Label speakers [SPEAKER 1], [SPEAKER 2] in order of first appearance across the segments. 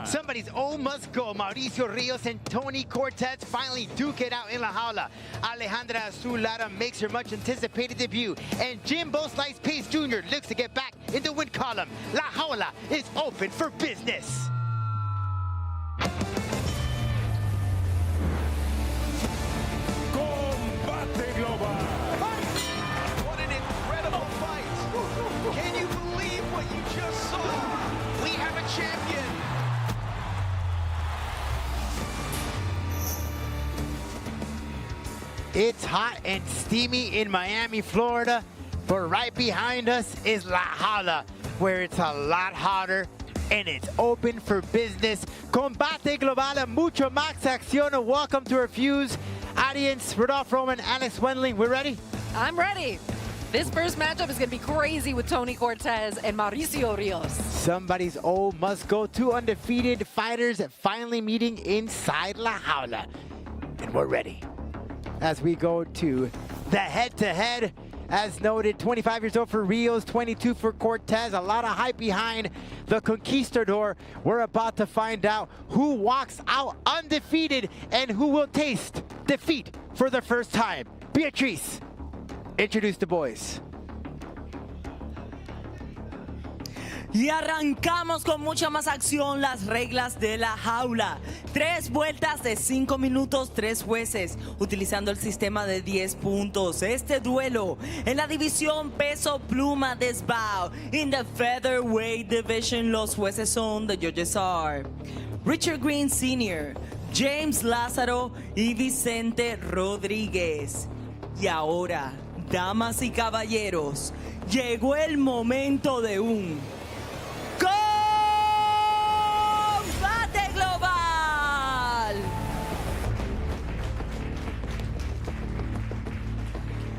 [SPEAKER 1] Somebody's old must go. Mauricio, Rios, and Tony Cortez finally duke it out in La Jaula. Alejandra Lara makes her much anticipated debut. And Jimbo Slice Pace Jr. looks to get back in the win column. La Jaula is open for business.
[SPEAKER 2] Combate Global.
[SPEAKER 3] What an incredible fight. Can you believe what you just saw? We have a champion.
[SPEAKER 1] It's hot and steamy in Miami, Florida, but right behind us is La Jaula, where it's a lot hotter and it's open for business. Combate Global, mucho más acción. Welcome to our Fuse audience. Rodolph Roman, Alex Wendling, we're ready?
[SPEAKER 4] I'm ready. This first matchup is going to be crazy with Tony Cortez and Mauricio Rios.
[SPEAKER 1] Somebody's old must go. Two undefeated fighters finally meeting inside La Jaula. And we're ready as we go to the head-to-head. As noted, 25 years old for Rios, 22 for Cortez. A lot of hype behind the Conquistador. We're about to find out who walks out undefeated and who will taste defeat for the first time. Beatriz, introduce the boys.
[SPEAKER 5] Y arrancamos con mucha más acción, las reglas de la jaula. 3 vueltas de 5 minutos, 3 jueces, utilizando el sistema de 10 puntos. Este duelo en la división peso pluma de SBAO. In the featherweight division, los jueces son, the judges are Richard Green Sr., James Lázaro y Vicente Rodríguez. Y ahora, damas y caballeros, llegó el momento de un Combate Global.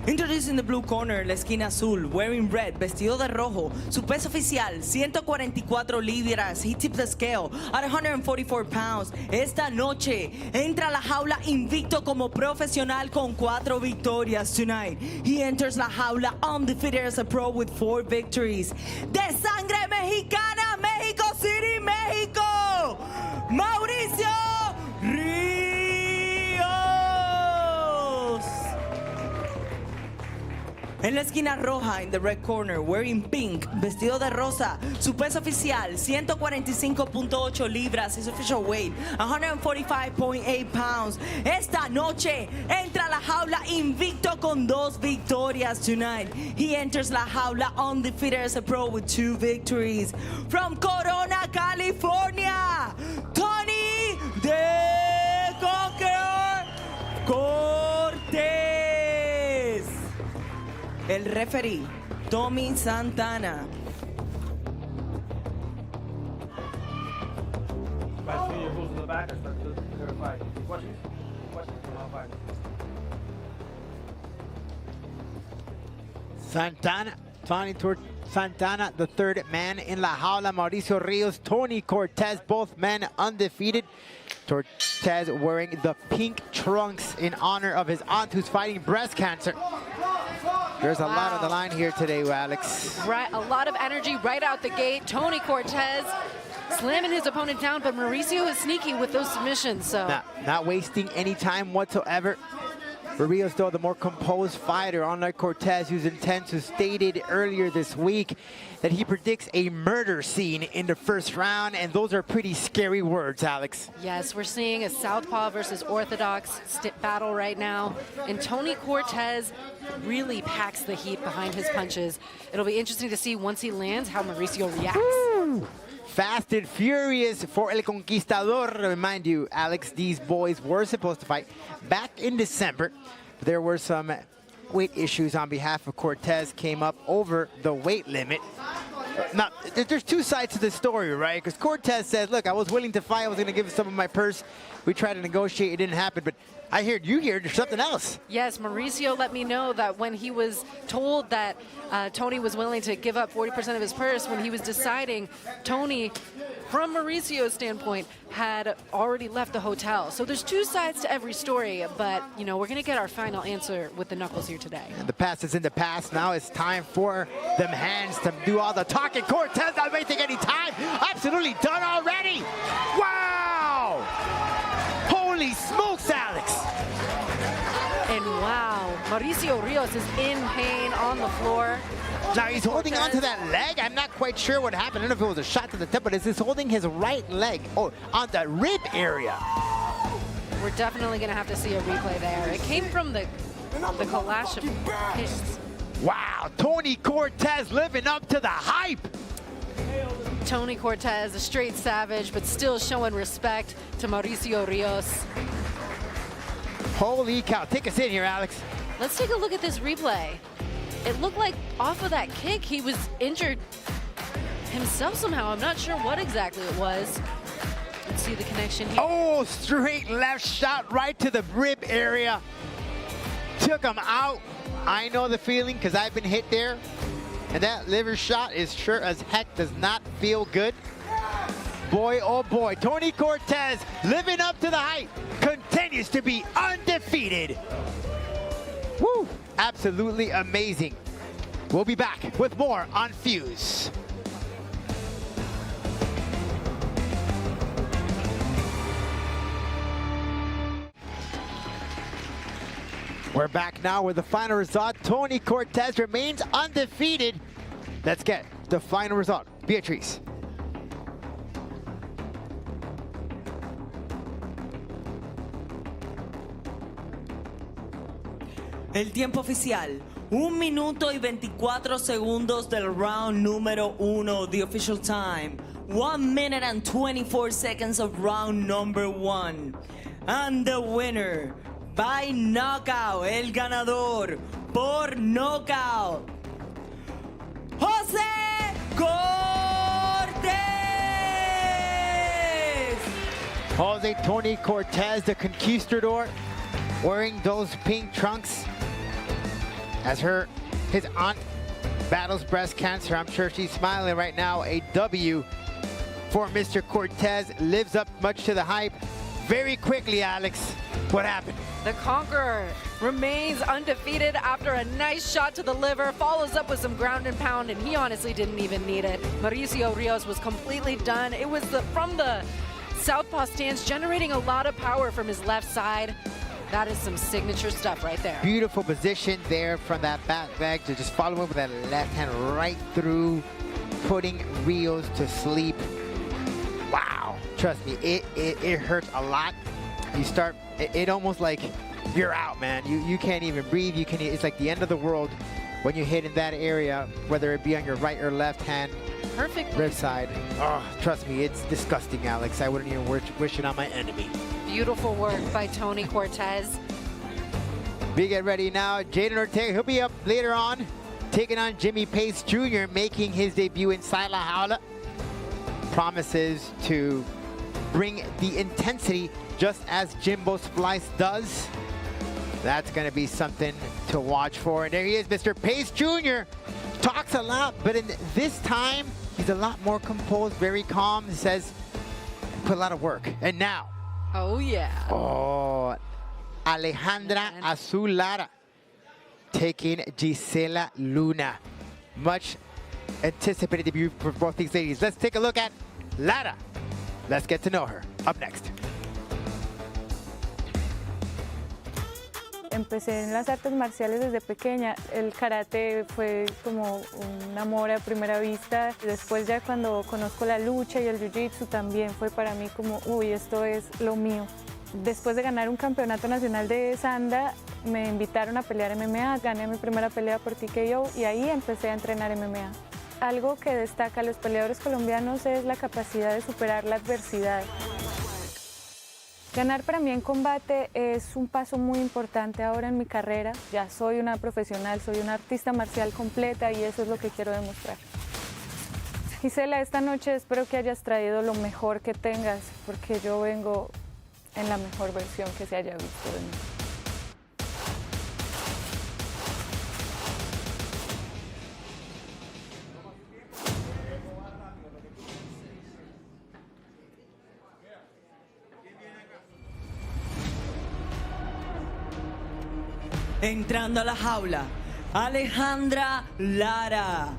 [SPEAKER 5] Introducing the blue corner, la esquina azul, wearing red, vestido de rojo. Su peso oficial, 144 libras. He tipped the scale at 144 pounds. Esta noche entra a la jaula invicto como profesional con 4 victorias. Tonight, he enters la jaula undefeated as a pro with 4 victories. De sangre mexicana, Mexico City, México, Mauricio Ríos. En la esquina roja, in the red corner, wearing pink, vestido de rosa. Su peso oficial, 145.8 libras. His official weight, 145.8 pounds. Esta noche entra a la jaula invicto con 2 victorias. Tonight, he enters la jaula undefeated as a pro with 2 victories. From Corona, California, Tony the Conqueror Cortez. El referee, Tommy Santana.
[SPEAKER 1] Santana, Santana, the third man in La Jaula. Mauricio Rios, Tony Cortez, both men undefeated. Cortez wearing the pink trunks in honor of his aunt who's fighting breast cancer. There's a lot on the line here today, Alex.
[SPEAKER 4] Right, a lot of energy right out the gate. Tony Cortez slamming his opponent down, but Mauricio is sneaky with those submissions. So
[SPEAKER 1] not wasting any time whatsoever. Rios, though, the more composed fighter, unlike Cortez, who's intense, who stated earlier this week that he predicts a murder scene in the first round, and those are pretty scary words, Alex.
[SPEAKER 4] Yes, we're seeing a southpaw versus orthodox battle right now, and Tony Cortez really packs the heat behind his punches. It'll be interesting to see once he lands how Mauricio reacts.
[SPEAKER 1] Woo! Fast and furious for El Conquistador. Remind you, Alex, these boys were supposed to fight back in December. There were some weight issues on behalf of Cortez, came up over the weight limit. Now, there's 2 sides to the story, right? Because Cortez said, look, I was willing to fight. I was going to give some of my purse. We tried to negotiate. It didn't happen. But I heard you hear there's something else.
[SPEAKER 4] Yes, Mauricio let me know that when he was told that Tony was willing to give up 40% of his purse, when he was deciding, Tony, from Mauricio's standpoint, had already left the hotel. So there's 2 sides to every story, but, you know, we're going to get our final answer with the Knuckles here today.
[SPEAKER 1] And the past is in the past. Now it's time for them hands to do all the talking. Cortez not wasting any time. Absolutely done already. Wow.
[SPEAKER 4] Rios is in pain on the floor.
[SPEAKER 1] Now he's holding onto that leg. I'm not quite sure what happened. I don't know if it was a shot to the temple, but he's holding his right leg on the rib area.
[SPEAKER 4] We're definitely going to have to see a replay there. It came from the clash of hits.
[SPEAKER 1] Wow, Tony Cortez living up to the hype.
[SPEAKER 4] Tony Cortez, a straight savage, but still showing respect to Mauricio Rios.
[SPEAKER 1] Holy cow. Take us in here, Alex.
[SPEAKER 4] Let's take a look at this replay. It looked like off of that kick, he was injured himself somehow. I'm not sure what exactly it was. Let's see the connection here.
[SPEAKER 1] Oh, straight left shot right to the rib area. Took him out. I know the feeling because I've been hit there. And that liver shot is sure as heck does not feel good. Boy, oh boy, Tony Cortez living up to the hype, continues to be undefeated. Woo, absolutely amazing. We'll be back with more on Fuse. We're back now with the final result. Tony Cortez remains undefeated. Let's get the final result. Beatriz.
[SPEAKER 5] El tiempo oficial, 1 minuto y 24 segundos del round número 1, the official time. 1 minute and 24 seconds of round number 1. And the winner, by knockout, el ganador por knockout, José Cortez.
[SPEAKER 1] Jose Tony Cortez, the conquistador, wearing those pink trunks as his aunt battles breast cancer. I'm sure she's smiling right now. A W for Mr. Cortez, lives up much to the hype. Very quickly, Alex, what happened?
[SPEAKER 4] The Conqueror remains undefeated after a nice shot to the liver, follows up with some ground and pound, and he honestly didn't even need it. Mauricio Rios was completely done. It was from the southpaw stance, generating a lot of power from his left side. That is some signature stuff right there.
[SPEAKER 1] Beautiful position there from that back leg to just follow up with that left hand right through, putting Rios to sleep. Wow, trust me, it hurts a lot. You start, it almost like you're out, man. You can't even breathe. It's like the end of the world when you hit in that area, whether it be on your right or left hand.
[SPEAKER 4] Perfect.
[SPEAKER 1] Rib side. Oh, trust me, it's disgusting, Alex. I wouldn't even wish it on my enemy.
[SPEAKER 4] Beautiful work by Tony Cortez.
[SPEAKER 1] We get ready now. Jaden Ortega, he'll be up later on, taking on Jimmie Pace Jr., making his debut inside La Jaula. Promises to bring the intensity just as Jimbo Splice does. That's going to be something to watch for. And there he is, Mr. Pace Jr. Talks a lot, but in this time, he's a lot more composed, very calm. He says, put a lot of work. And now.
[SPEAKER 4] Oh, yeah.
[SPEAKER 1] Oh, Alejandra Azul Lara taking Gisela Luna. Much anticipated debut for both these ladies. Let's take a look at Lara. Let's get to know her. Up next.
[SPEAKER 2] Empecé en las artes marciales desde pequeña. El karate fue como un amor a primera vista. Después ya cuando conozco la lucha y el jiu-jitsu también fue para mí como, uy, esto es lo mío. Después de ganar un campeonato nacional de Sanda, me invitaron a pelear MMA. Gané mi primera pelea por TKO y ahí empecé a entrenar MMA. Algo que destaca a los peleadores colombianos es la capacidad de superar la adversidad. Ganar para mí en combate es un paso muy importante ahora en mi carrera. Ya soy una profesional, soy una artista marcial completa y eso es lo que quiero demostrar. Gisela, esta noche espero que hayas traído lo mejor que tengas, porque yo vengo en la mejor versión que se haya visto de mí.
[SPEAKER 5] Entrando a la jaula, Alejandra Lara.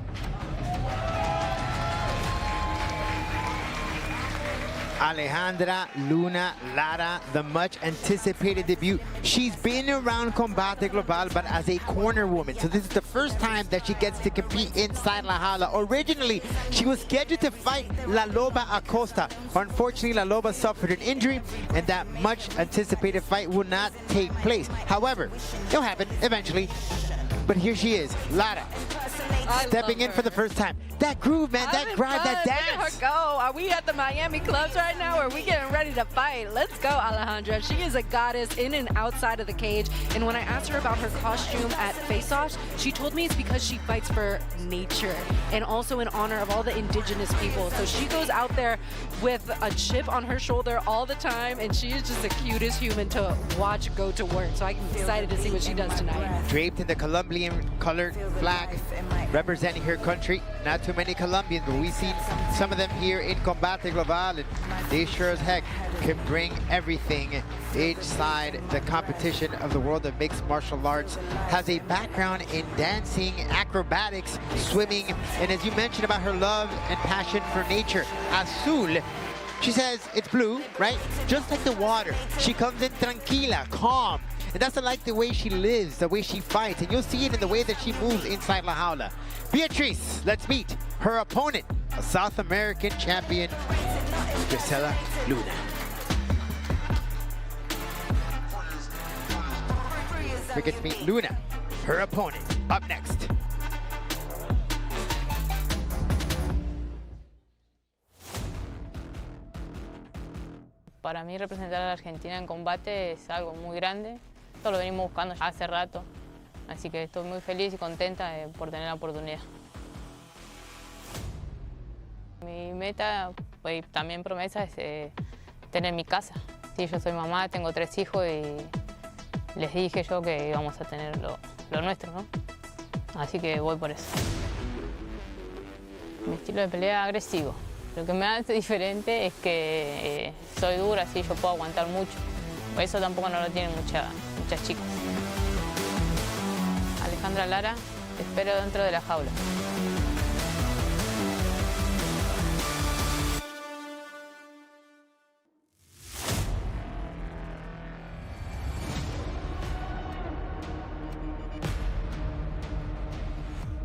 [SPEAKER 1] Alejandra Luna Lara, the much anticipated debut. She's been around Combate Global, but as a corner woman. So this is the first time that she gets to compete inside La Jaula. Originally, she was scheduled to fight La Loba Acosta. Unfortunately, La Loba suffered an injury, and that much anticipated fight will not take place. However, it'll happen eventually. But here she is, Lara, stepping in for the first time. That groove, man, that drive, that dance.
[SPEAKER 4] Look at her go. Are we at the Miami clubs right now, or are we getting ready to fight? Let's go, Alejandra. She is a goddess in and outside of the cage. And when I asked her about her costume at face-offs, she told me it's because she fights for nature and also in honor of all the indigenous people. So she goes out there with a chip on her shoulder all the time, and she is just the cutest human to watch go to work. So I'm excited to see what she does tonight.
[SPEAKER 1] Draped in the Colombian colored flag, representing her country. Not too many Colombians, but we see some of them here in Combate Global, and they sure as heck can bring everything inside the competition of the world of mixed martial arts. Has a background in dancing, acrobatics, swimming, and as you mentioned about her love and passion for nature, Azul. She says it's blue, right? Just like the water. She comes in tranquila, calm. And that's like the way she lives, the way she fights. And you'll see it in the way that she moves inside La Jaula. Beatriz, let's meet her opponent, a South American champion, Gisela Luna. We get to meet Luna, her opponent, up next.
[SPEAKER 6] Para mí representar a la Argentina en combate es algo muy grande. Esto lo venimos buscando ya hace rato, así que estoy muy feliz y contenta por tener la oportunidad. Mi meta, pues, también promesa, es tener mi casa. Sí, yo soy mamá, tengo 3 hijos y les dije yo que íbamos a tener lo nuestro, ¿no? Así que voy por eso. Mi estilo de pelea agresivo. Lo que me hace diferente es que soy dura, así yo puedo aguantar mucho. Por eso tampoco no lo tienen muchas chicas. Alejandra Lara, te espero dentro de la jaula.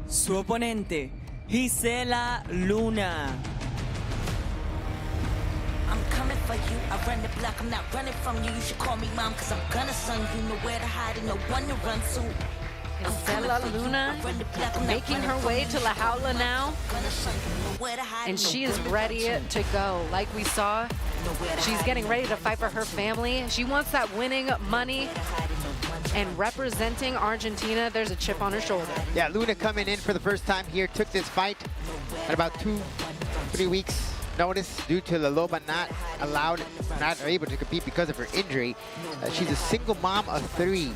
[SPEAKER 5] Su oponente, Gisela Luna.
[SPEAKER 7] I'm coming for you. I run the block. I'm not running from you. You should call me mom, cause I'm gonna son you. Know where to hide and no one to run to.
[SPEAKER 4] Gisela Luna making her way to La Jaula now, and she is ready to go. Like we saw, she's getting ready to fight for her family. She wants that winning money, and representing Argentina, there's a chip on her shoulder.
[SPEAKER 1] Yeah, Luna coming in for the first time here, took this fight at about 2-3 weeks notice due to La Loba not able to compete because of her injury. She's a single mom of 3,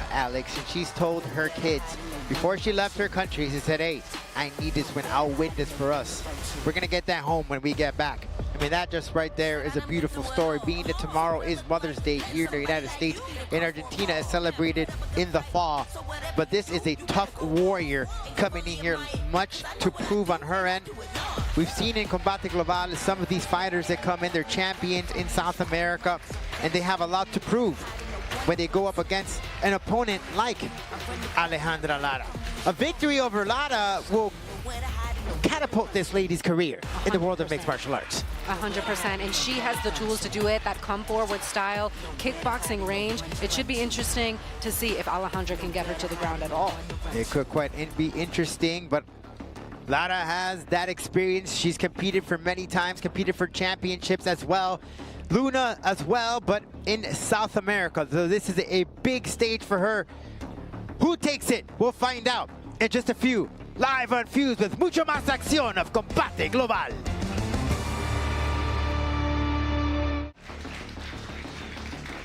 [SPEAKER 1] Alex, and she's told her kids before she left her country, she said, hey, I need this win. I'll win this for us. We're going to get that home when we get back. I mean, that just right there is a beautiful story, being that tomorrow is Mother's Day here in the United States, and Argentina is celebrated in the fall. But this is a tough warrior coming in here, much to prove on her end. We've seen in Combate Global some of these fighters that come in, they're champions in South America, and they have a lot to prove when they go up against an opponent like Alejandra Lara. A victory over Lara will catapult this lady's career in the world of mixed martial arts.
[SPEAKER 4] 100%, and she has the tools to do it, that come forward style, kickboxing range. It should be interesting to see if Alejandra can get her to the ground at all.
[SPEAKER 1] It could quite be interesting, but Lara has that experience. She's competed for many times, competed for championships as well. Luna as well, but in South America. So this is a big stage for her. Who takes it? We'll find out in just a few. Live on Fuse with mucho más acción of Combate Global.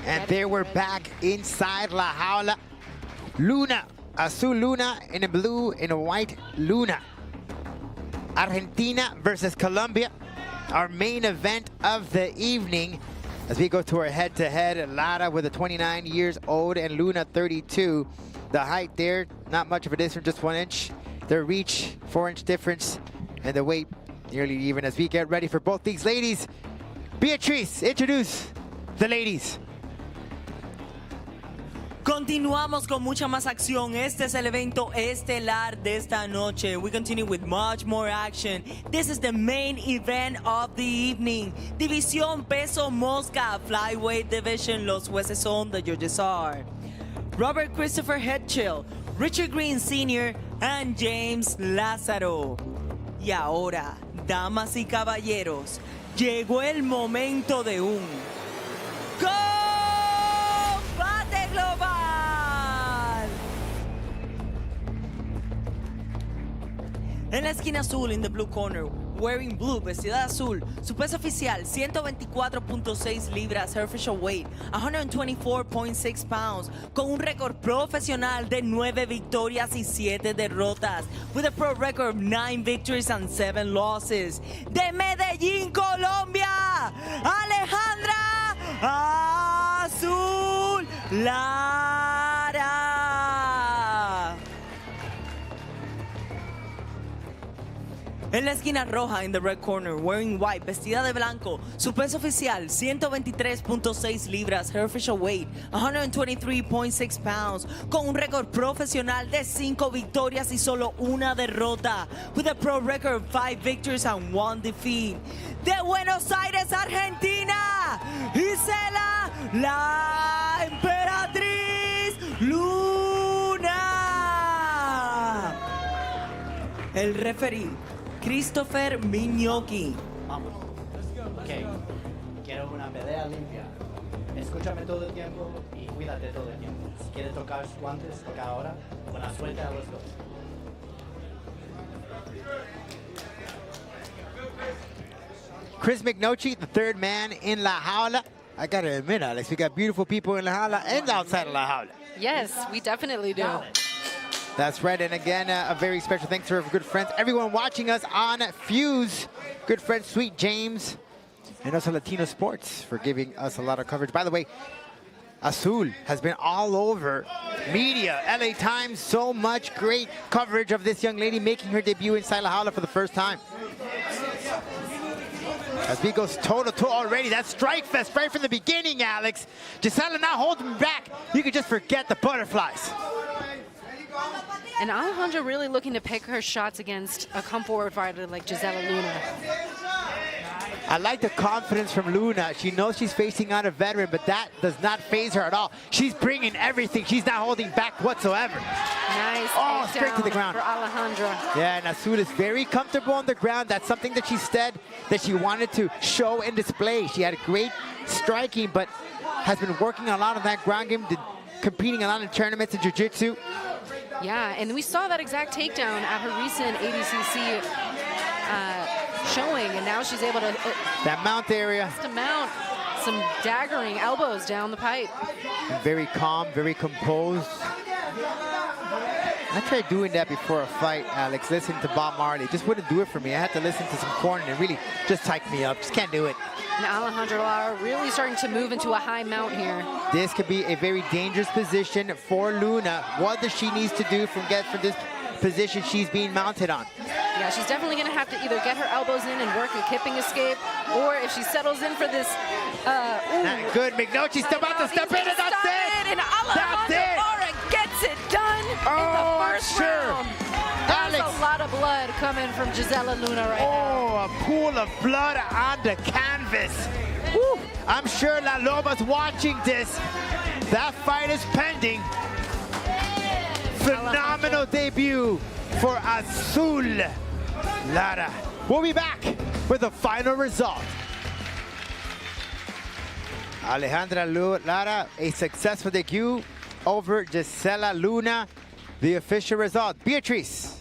[SPEAKER 1] And there we're back inside La Jaula. Luna, Azul Luna in a blue, in a white Luna. Argentina versus Colombia, our main event of the evening. As we go to our head-to-head, Lara with a 29 years old and Luna 32. The height there, not much of a difference, just 1 inch. Their reach, 4-inch difference, and the weight nearly even. As we get ready for both these ladies Beatriz, introduce the ladies.
[SPEAKER 5] Continuamos con mucha más acción. Este es el evento estelar de esta noche. We continue with much more action. This is the main event of the evening. División Peso Mosca, Flyweight Division. Los jueces son the judges are Robert Christopher Hedchill, Richard Green Sr., and James Lázaro. Y ahora, damas y caballeros, llegó el momento de un combate global. En la esquina azul, in the blue corner, wearing blue, vestida de azul, su peso oficial 124.6 libras, her official weight 124.6 pounds, con un récord profesional de 9 victorias y 7 derrotas, with a pro record of 9 victories and 7 losses. De Medellín, Colombia, Alejandra Azul Lara. En la esquina roja, in the red corner, wearing white, vestida de blanco, su peso oficial 123.6 libras, her official weight 123.6 pounds, con un récord profesional de 5 victorias y solo una derrota, with a pro record of 5 victories and 1 defeat. De Buenos Aires, Argentina, Gisela, la emperatriz Luna. El referee, Christopher Miñoki.
[SPEAKER 8] Vamos. Ok. Quiero una pelea limpia. Escúchame todo el tiempo y cuídate todo el tiempo. Si quieres tocar guantes, toca ahora. Buena suerte a los dos.
[SPEAKER 1] Chris McNochi, the third man in La Jaula. I gotta admit, Alex, we got beautiful people in La Jaula and outside of La Jaula.
[SPEAKER 4] Yes, we definitely do.
[SPEAKER 1] That's right, and again, a very special thanks to our good friends, everyone watching us on Fuse, good friend Sweet James, and also Latino Sports for giving us a lot of coverage. By the way, Azul has been all over media, LA Times, so much great coverage of this young lady making her debut inside La Jaula for the first time. As he goes toe-to-toe already, that strike fest right from the beginning, Alex. Gisela not holding back. You could just forget the butterflies.
[SPEAKER 4] And Alejandra really looking to pick her shots against a come-forward fighter like Gisela Luna.
[SPEAKER 1] I like the confidence from Luna. She knows she's facing out a veteran, but that does not faze her at all. She's bringing everything. She's not holding back whatsoever.
[SPEAKER 4] Nice.
[SPEAKER 1] Oh, straight to the ground.
[SPEAKER 4] For Alejandra.
[SPEAKER 1] Yeah, and Azul is very comfortable on the ground. That's something that she said that she wanted to show and display. She had great striking, but has been working a lot on that ground game, competing a lot in tournaments in jiu-jitsu.
[SPEAKER 4] Yeah, and we saw that exact takedown at her recent ADCC showing, and now she's able to
[SPEAKER 1] that mount area.
[SPEAKER 4] To mount some daggering elbows down the pipe.
[SPEAKER 1] Very calm, very composed. I tried doing that before a fight, Alex. Listen to Bob Marley. Just wouldn't do it for me. I had to listen to some corn and it really just psyched me up. Just can't do it.
[SPEAKER 4] And Alejandra Lara really starting to move into a high mount here.
[SPEAKER 1] This could be a very dangerous position for Luna. What does she need to do from this position she's being mounted on?
[SPEAKER 4] Yeah, she's definitely going to have to either get her elbows in and work a kipping escape, or if she settles in for this,
[SPEAKER 1] Not good. McNochi's about to step in, and that's it.
[SPEAKER 4] And Alejandra Lara gets it done in the first round. There's a lot of blood coming from Gisela Luna right now.
[SPEAKER 1] Oh, a pool of blood on the canvas. Woo. I'm sure La Loba's watching this. That fight is pending. Phenomenal debut for Azul Lara. We'll be back with the final result. Alejandra Lara, a successful debut over Gisela Luna. The official result. Beatriz.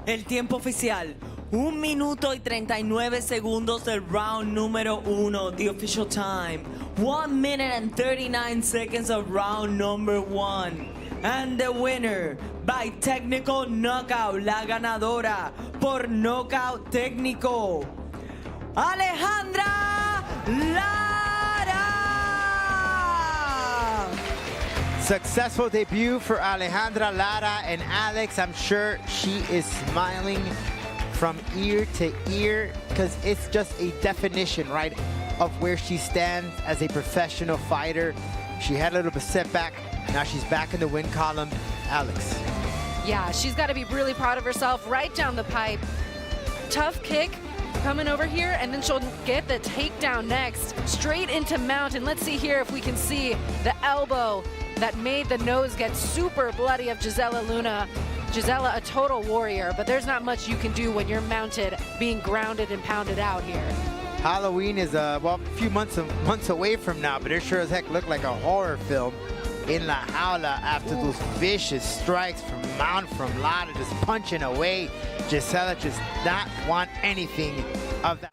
[SPEAKER 5] El tiempo oficial, 1 minuto y 39 segundos del round número 1, the official time. 1 minute and 39 seconds of round number 1. And the winner by technical knockout, la ganadora por knockout técnico, Alejandra Lara.
[SPEAKER 1] Successful debut for Alejandra Lara, and Alex, I'm sure she is smiling from ear to ear, because it's just a definition, right, of where she stands as a professional fighter. She had a little bit of setback. Now she's back in the win column. Alex.
[SPEAKER 4] Yeah, she's got to be really proud of herself. Right down the pipe. Tough kick coming over here, and then she'll get the takedown next. Straight into mount, and let's see here if we can see the elbow that made the nose get super bloody of Gisela Luna. Gisela, a total warrior, but there's not much you can do when you're mounted, being grounded and pounded out here.
[SPEAKER 1] Halloween is well, a few months away from now, but it sure as heck looked like a horror film in La Jaula after those vicious strikes from Mount, from Lara, just punching away. Gisela just not want anything of that.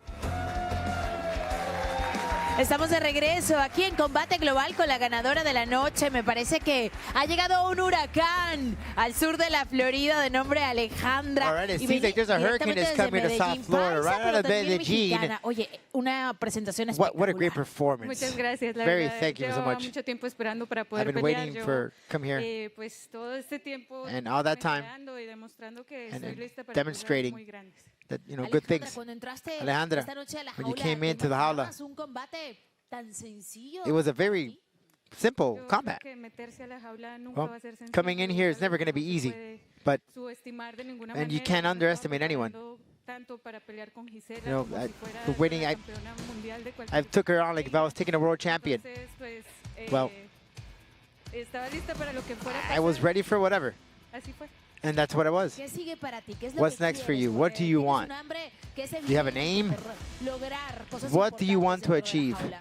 [SPEAKER 9] Estamos de regreso aquí en Combate Global con la ganadora de la noche. Me parece que ha llegado un huracán al sur de la Florida de nombre Alejandra.
[SPEAKER 1] All right, it seems like there's a hurricane that's coming to South Florida, right out of Medellín.
[SPEAKER 9] Oye, una presentación espectacular.
[SPEAKER 1] What a great performance.
[SPEAKER 2] Muchas gracias, la
[SPEAKER 1] Very,
[SPEAKER 2] verdad.
[SPEAKER 1] thank you so
[SPEAKER 2] Llevaba
[SPEAKER 1] much.
[SPEAKER 2] mucho tiempo esperando para poder
[SPEAKER 1] I've been
[SPEAKER 2] pelear.
[SPEAKER 1] waiting
[SPEAKER 2] Yo,
[SPEAKER 1] for come here
[SPEAKER 2] pues todo este tiempo
[SPEAKER 1] and all that time
[SPEAKER 2] y demostrando que
[SPEAKER 1] and
[SPEAKER 2] estoy lista para
[SPEAKER 1] demonstrating
[SPEAKER 2] cosas muy grandes.
[SPEAKER 1] that, you know, good things.
[SPEAKER 9] Cuando entraste
[SPEAKER 1] Alejandra,
[SPEAKER 9] esta noche a la
[SPEAKER 1] when you
[SPEAKER 9] jaula,
[SPEAKER 1] came
[SPEAKER 9] ¿te
[SPEAKER 1] into the jaula,
[SPEAKER 9] imaginabas un combate tan sencillo?
[SPEAKER 1] it was a very simple
[SPEAKER 2] Yo
[SPEAKER 1] combat.
[SPEAKER 2] creo que meterse a la jaula nunca
[SPEAKER 1] Well,
[SPEAKER 2] va a ser sencillo,
[SPEAKER 1] coming in here is never going to be
[SPEAKER 2] no se
[SPEAKER 1] easy,
[SPEAKER 2] puede
[SPEAKER 1] but
[SPEAKER 2] subestimar de ninguna
[SPEAKER 1] and you
[SPEAKER 2] manera.
[SPEAKER 1] can't
[SPEAKER 2] Yo
[SPEAKER 1] underestimate
[SPEAKER 2] estaba
[SPEAKER 1] anyone.
[SPEAKER 2] preparando tanto para pelear con Gisela
[SPEAKER 1] You know,
[SPEAKER 2] como si fuera
[SPEAKER 1] the winning,
[SPEAKER 2] la campeona mundial de
[SPEAKER 1] I
[SPEAKER 2] cualquier
[SPEAKER 1] took her on like if I was taking a world champion.
[SPEAKER 2] Entonces, pues,
[SPEAKER 1] Well,
[SPEAKER 2] estaba lista para lo que fuera a
[SPEAKER 1] I was
[SPEAKER 2] pasar.
[SPEAKER 1] ready for whatever,
[SPEAKER 2] Así fue.
[SPEAKER 1] and that's what I was.
[SPEAKER 9] ¿Qué sigue para ti? ¿Qué es lo
[SPEAKER 1] What's
[SPEAKER 9] que
[SPEAKER 1] next for
[SPEAKER 9] quieres
[SPEAKER 1] you? What do you
[SPEAKER 9] ¿Tienes
[SPEAKER 1] want?
[SPEAKER 9] un hambre? ¿Qué es
[SPEAKER 1] Do you have an aim?
[SPEAKER 9] lograr cosas
[SPEAKER 1] What do you want to
[SPEAKER 9] importantes dentro de la
[SPEAKER 1] achieve?
[SPEAKER 9] jaula?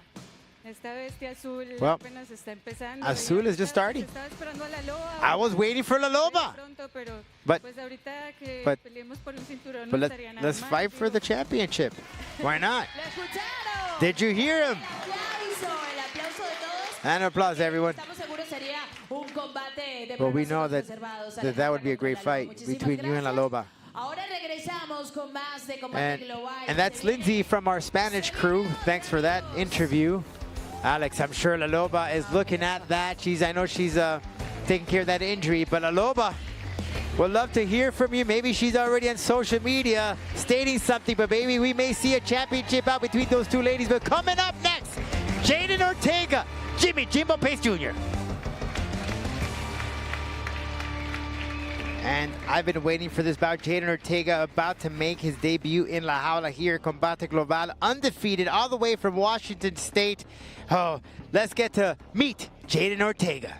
[SPEAKER 2] Esta bestia azul
[SPEAKER 1] Well,
[SPEAKER 2] apenas está empezando.
[SPEAKER 1] Azul
[SPEAKER 2] Ya
[SPEAKER 1] is just
[SPEAKER 2] estaba-
[SPEAKER 1] starting.
[SPEAKER 2] estaba esperando a la loba.
[SPEAKER 1] I was waiting for La Loba,
[SPEAKER 2] Pronto, pero
[SPEAKER 1] but
[SPEAKER 2] pues ahorita que
[SPEAKER 1] but-
[SPEAKER 2] peleemos por un cinturón
[SPEAKER 1] but
[SPEAKER 2] no estaría nada
[SPEAKER 1] let's
[SPEAKER 2] mal,
[SPEAKER 1] fight for the
[SPEAKER 2] digo.
[SPEAKER 1] championship. Why not?
[SPEAKER 9] ¿Lo escucharon?
[SPEAKER 1] Did you hear him?
[SPEAKER 9] El aplauso de todos.
[SPEAKER 1] And applause, everyone.
[SPEAKER 9] Estamos seguros sería un combate de
[SPEAKER 1] Well, we know
[SPEAKER 9] pronósticos
[SPEAKER 1] that,
[SPEAKER 9] reservados.
[SPEAKER 1] that would be a great
[SPEAKER 9] Alejandra
[SPEAKER 1] fight
[SPEAKER 9] contra la Loba.
[SPEAKER 1] between you and La
[SPEAKER 9] Muchísimas
[SPEAKER 1] Loba.
[SPEAKER 9] gracias. Ahora regresamos con más de Combate Global.
[SPEAKER 1] And that's Lindsay from our Spanish crew. Thanks for that interview. Alex, I'm sure La Loba is looking at that. I know she's taking care of that injury, but La Loba would love to hear from you. Maybe she's already on social media stating something, but maybe we may see a championship out between those two ladies. But coming up next, Jaden Ortega, Jimmie Jimbo Pace Jr. And I've been waiting for this bout. Jaden Ortega about to make his debut in La Jaula here, Combate Global, undefeated all the way from Washington State. Oh, let's get to meet Jaden Ortega.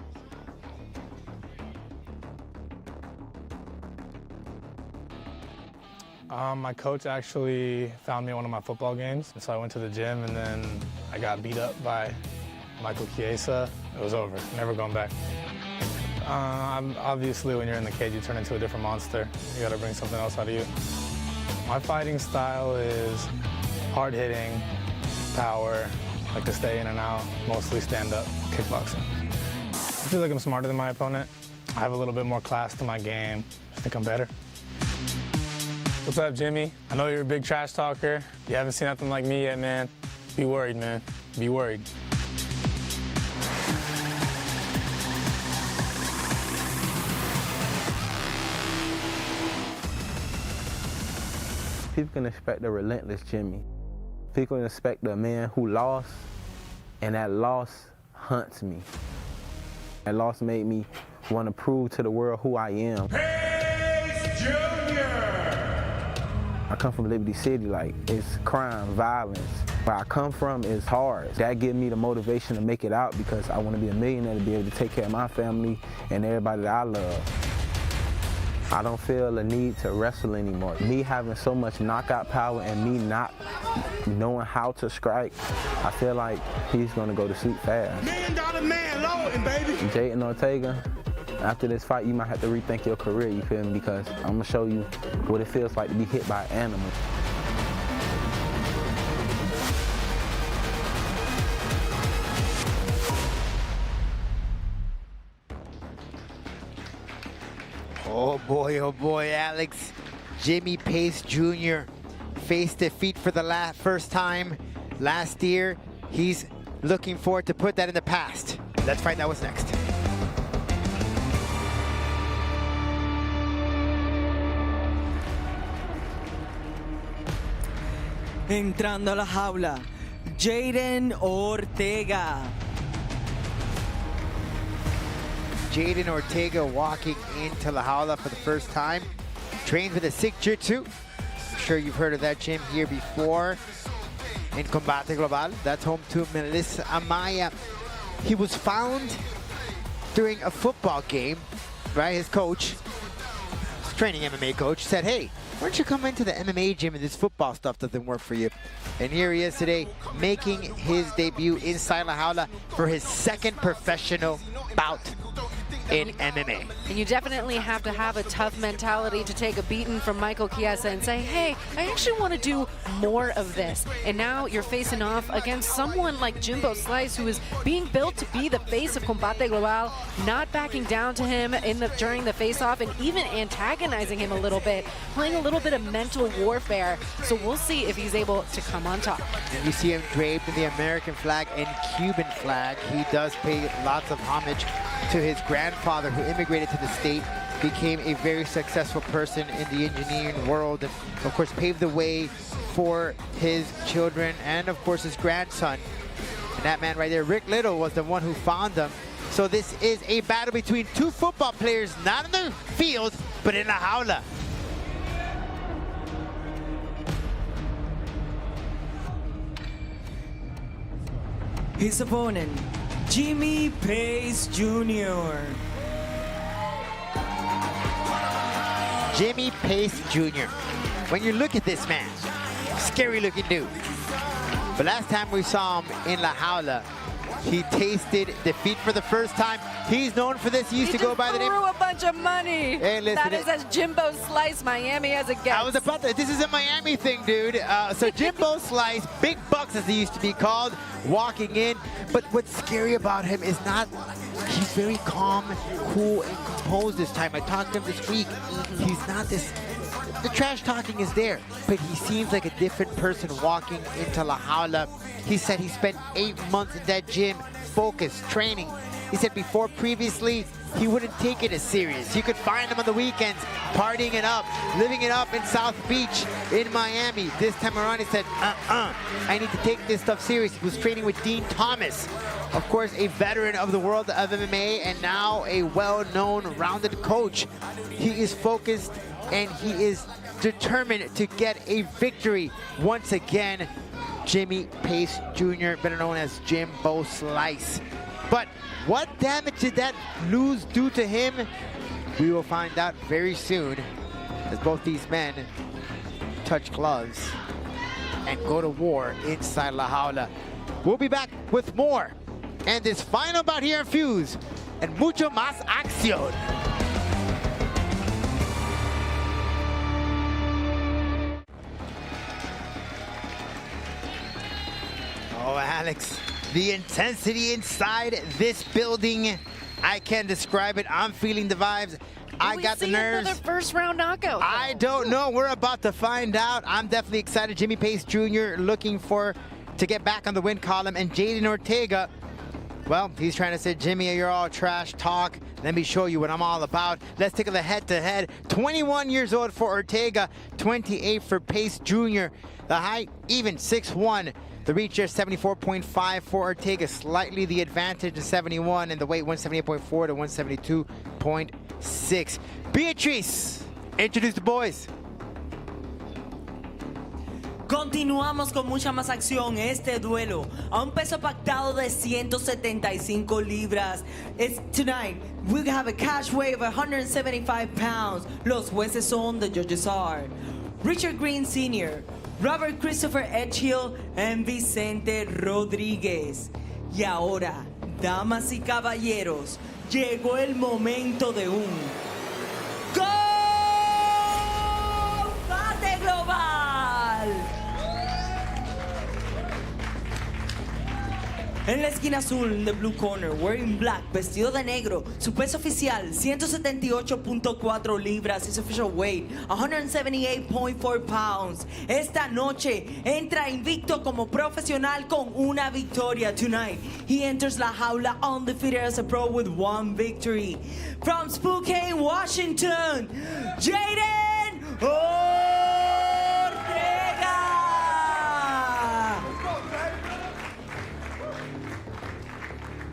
[SPEAKER 10] My coach actually found me at one of my football games, so I went to the gym, and then I got beat up by Michael Chiesa. It was over, never going back. Obviously, when you're in the cage, you turn into a different monster. You got to bring something else out of you. My fighting style is hard-hitting, power, like to stay in and out, mostly stand-up, kickboxing. I feel like I'm smarter than my opponent. I have a little bit more class to my game. I think I'm better. What's up, Jimmie? I know you're a big trash talker. You haven't seen nothing like me yet, man. Be worried, man. Be worried.
[SPEAKER 11] People can expect a relentless Jimmie. People can expect a man who lost, and that loss hunts me. That loss made me want to prove to the world who I am.
[SPEAKER 3] Pace Jr.
[SPEAKER 11] I come from Liberty City, like, it's crime, violence. Where I come from is hard. That gives me the motivation to make it out because I want to be a millionaire to be able to take care of my family and everybody that I love. I don't feel a need to wrestle anymore. Me having so much knockout power and me not knowing how to strike, I feel like he's gonna go to sleep fast.
[SPEAKER 3] $1 million man loading, baby.
[SPEAKER 11] Jaden Ortega, after this fight, you might have to rethink your career, you feel me? Because I'm gonna show you what it feels like to be hit by an animal.
[SPEAKER 1] Oh boy, Alex. Jimmie Pace Jr. faced defeat for the first time last year. He's looking forward to put that in the past. Let's find out what's next.
[SPEAKER 5] Entrando a la jaula, Jaden Ortega.
[SPEAKER 1] Jaden Ortega walking into La Jaula for the first time. Trains with a Sikh Jitsu. I'm sure you've heard of that gym here before. In Combate Global, that's home to Melissa Amaya. He was found during a football game, right? His coach, his training MMA coach, said, hey, why don't you come into the MMA gym and this football stuff doesn't work for you? And here he is today, making his debut inside La Jaula for his second professional bout in MMA.
[SPEAKER 4] And you definitely have to have a tough mentality to take a beating from Michael Chiesa and say, hey, I actually want to do more of this. And now you're facing off against someone like Jimbo Slice, who is being built to be the face of Combate Global, not backing down to him during the face-off and even antagonizing him a little bit, playing a little bit of mental warfare. So we'll see if he's able to come on top.
[SPEAKER 1] And you see him draped in the American flag and Cuban flag. He does pay lots of homage to his grandfather, who immigrated to the state, became a very successful person in the engineering world, and of course paved the way for his children and of course his grandson. And that man right there, Rick Little, was the one who found him. So this is a battle between two football players, not in the field, but in La Jaula.
[SPEAKER 5] His opponent, Jimmie Pace Jr.
[SPEAKER 1] Jimmie Pace Jr. When you look at this man, scary looking dude. But last time we saw him in La Jaula, he tasted defeat for the first time. He's known for this. He used to go by the name.
[SPEAKER 4] He threw a bunch of money.
[SPEAKER 1] Hey, listen,
[SPEAKER 4] that is as Jimbo Slice Miami as it gets.
[SPEAKER 1] I was about to. This is a Miami thing, dude. So Jimbo Slice, big bucks as he used to be called, walking in. But what's scary about him is not. He's very calm, cool, and composed this time. I talked to him this week. He's not this. The trash talking is there, but he seems like a different person walking into La Jaula. He said he spent 8 months in that gym, focused, training. He said before, previously, he wouldn't take it as serious. You could find him on the weekends, partying it up, living it up in South Beach, in Miami. This time around, he said, I need to take this stuff serious. He was training with Dean Thomas, of course, a veteran of the world of MMA, and now a well-known, rounded coach. He is focused, and he is determined to get a victory once again. Jimmie Pace Jr., better known as Jimbo Slice. But what damage did that lose do to him? We will find out very soon, as both these men touch gloves and go to war inside La Jaula. We'll be back with more and this final bout here in Fuse and mucho más acción. Oh, Alex, the intensity inside this building, I can't describe it. I'm feeling the vibes. I got the nerves.
[SPEAKER 4] Another first round knockout.
[SPEAKER 1] I don't know. We're about to find out. I'm definitely excited. Jimmie Pace Jr. looking to get back on the win column, and Jaden Ortega, well, he's trying to say, Jimmie, you're all trash talk. Let me show you what I'm all about. Let's take a head-to-head. 21 years old for Ortega, 28 for Pace Jr. The height, even 6'1". The reach here, 74.5 for Ortega, slightly the advantage to 71, and the weight 178.4 to 172.6. Beatriz, introduce the boys.
[SPEAKER 5] Continuamos con mucha más acción. Este duelo a un peso pactado de 175 libras. It's tonight. We have a cash weight of 175 pounds. Los jueces son the judges are Richard Green Sr., Robert Christopher Edgehill and Vicente Rodríguez. Y ahora, damas y caballeros, llegó el momento de un combate global. En la esquina azul, in the blue corner, wearing black, vestido de negro, su peso oficial, 178.4 libras, his official weight, 178.4 pounds. Esta noche entra invicto como profesional con una victoria. Tonight, he enters La Jaula undefeated as a pro with 1 victory. From Spokane, Washington, Jaden Ortega.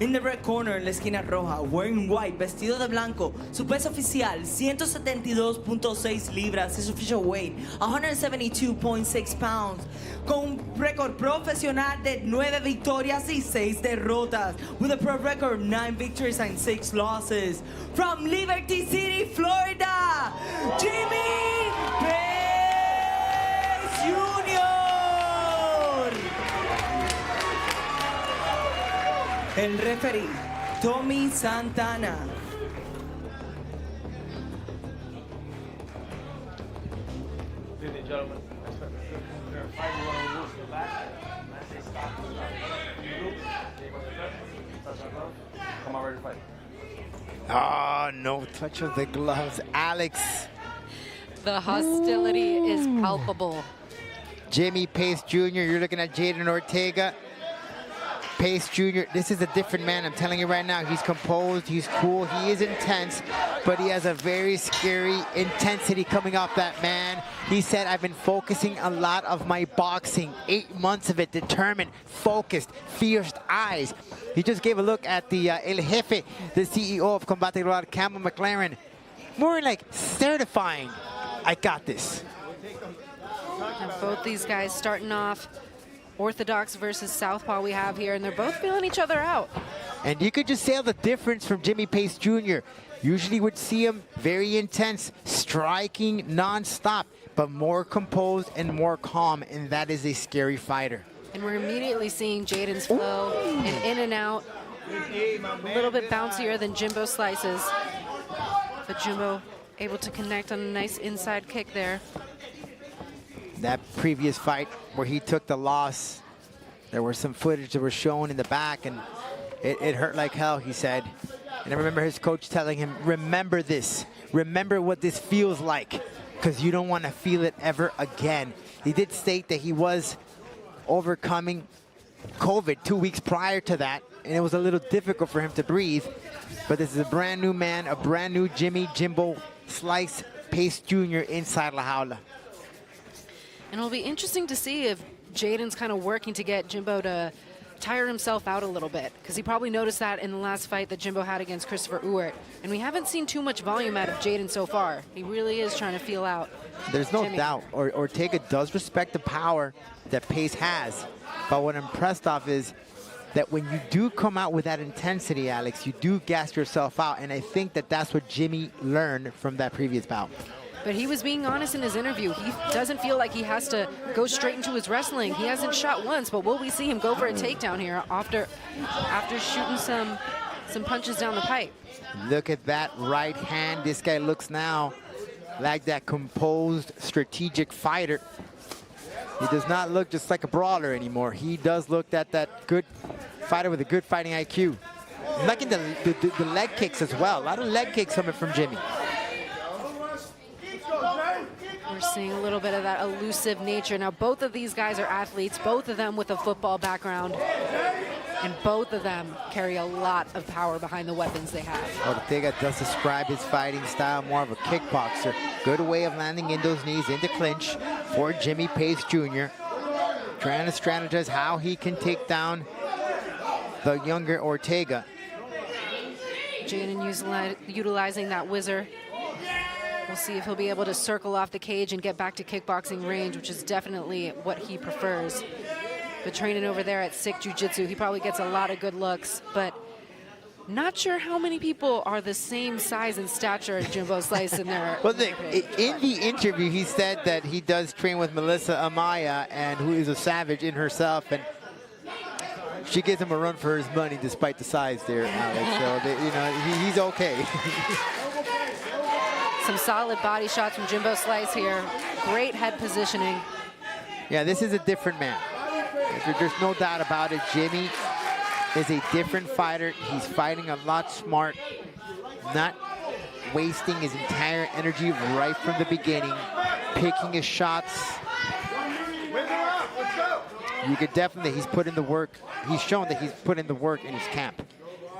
[SPEAKER 5] In the red corner, en la esquina roja, wearing white, vestido de blanco, su peso oficial, 172.6 libras, his official weight, 172.6 pounds, con un récord profesional de 9 victorias y 6 derrotas, with a pro record 9 victories and 6 losses. From Liberty City, Florida, Jimmie Jr. El referee, Tommy Santana.
[SPEAKER 10] Ladies and gentlemen, come on, ready to fight.
[SPEAKER 1] Oh, no touch of the gloves, Alex.
[SPEAKER 4] The hostility is palpable.
[SPEAKER 1] Jimmie Pace Jr., you're looking at Jaden Ortega. Pace Jr., this is a different man, I'm telling you right now. He's composed, he's cool, he is intense, but he has a very scary intensity coming off that man. He said, I've been focusing a lot of my boxing, 8 months of it, determined, focused, fierce eyes. He just gave a look at the El Jefe, the CEO of Combate Global, Campbell McLaren, more like certifying, I got this.
[SPEAKER 4] And both these guys starting off orthodox versus southpaw we have here, and they're both feeling each other out.
[SPEAKER 1] And you could just tell the difference from Jimmie Pace Jr. Usually would see him very intense, striking non-stop, but more composed and more calm, and that is a scary fighter.
[SPEAKER 4] And we're immediately seeing Jaden's flow and in and out, a little bit bouncier than Jimbo Slice's. But Jimbo able to connect on a nice inside kick there.
[SPEAKER 1] That previous fight where he took the loss, there was some footage that was shown in the back, and it hurt like hell, he said. And I remember his coach telling him, remember this. Remember what this feels like, because you don't want to feel it ever again. He did state that he was overcoming COVID 2 weeks prior to that, and it was a little difficult for him to breathe. But this is a brand new man, a brand new Jimbo Slice Pace Jr. inside La Jaula.
[SPEAKER 4] And it'll be interesting to see if Jaden's kind of working to get Jimbo to tire himself out a little bit, because he probably noticed that in the last fight that Jimbo had against Christopher Uwert. And we haven't seen too much volume out of Jaden so far. He really is trying to feel out.
[SPEAKER 1] There's no
[SPEAKER 4] Jimmie.
[SPEAKER 1] doubt. Ortega does respect the power that Pace has. But what I'm impressed off is that when you do come out with that intensity, Alex, you do gas yourself out. And I think that that's what Jimmie learned from that previous bout.
[SPEAKER 4] But he was being honest in his interview. He doesn't feel like he has to go straight into his wrestling. He hasn't shot once, but will we see him go for a takedown here after shooting some punches down the pipe?
[SPEAKER 1] Look at that right hand. This guy looks now like that composed, strategic fighter. He does not look just like a brawler anymore. He does look at that good fighter with a good fighting IQ. I'm liking the leg kicks as well. A lot of leg kicks coming from Jimmie.
[SPEAKER 4] We're seeing a little bit of that elusive nature. Now, both of these guys are athletes, both of them with a football background, and both of them carry a lot of power behind the weapons they have.
[SPEAKER 1] Ortega does describe his fighting style more of a kickboxer. Good way of landing in those knees into clinch for Jimmie Pace Jr. Trying to strategize how he can take down the younger Ortega.
[SPEAKER 4] Jaden utilizing that whizzer. We'll see if he'll be able to circle off the cage and get back to kickboxing range, which is definitely what he prefers. But training over there at Sick Jiu-Jitsu, he probably gets a lot of good looks, but not sure how many people are the same size and stature as Jimbo Slice in there.
[SPEAKER 1] Well, in the interview, he said that he does train with Melissa Amaya, and who is a savage in herself, and she gives him a run for his money despite the size there, Alex. So, he's okay.
[SPEAKER 4] Some solid body shots from Jimbo Slice here. Great head positioning.
[SPEAKER 1] Yeah, this is a different man. There's no doubt about it. Jimmie is a different fighter. He's fighting a lot smart, not wasting his entire energy right from the beginning, picking his shots. You could definitely, he's put in the work. He's shown that he's put in the work in his camp.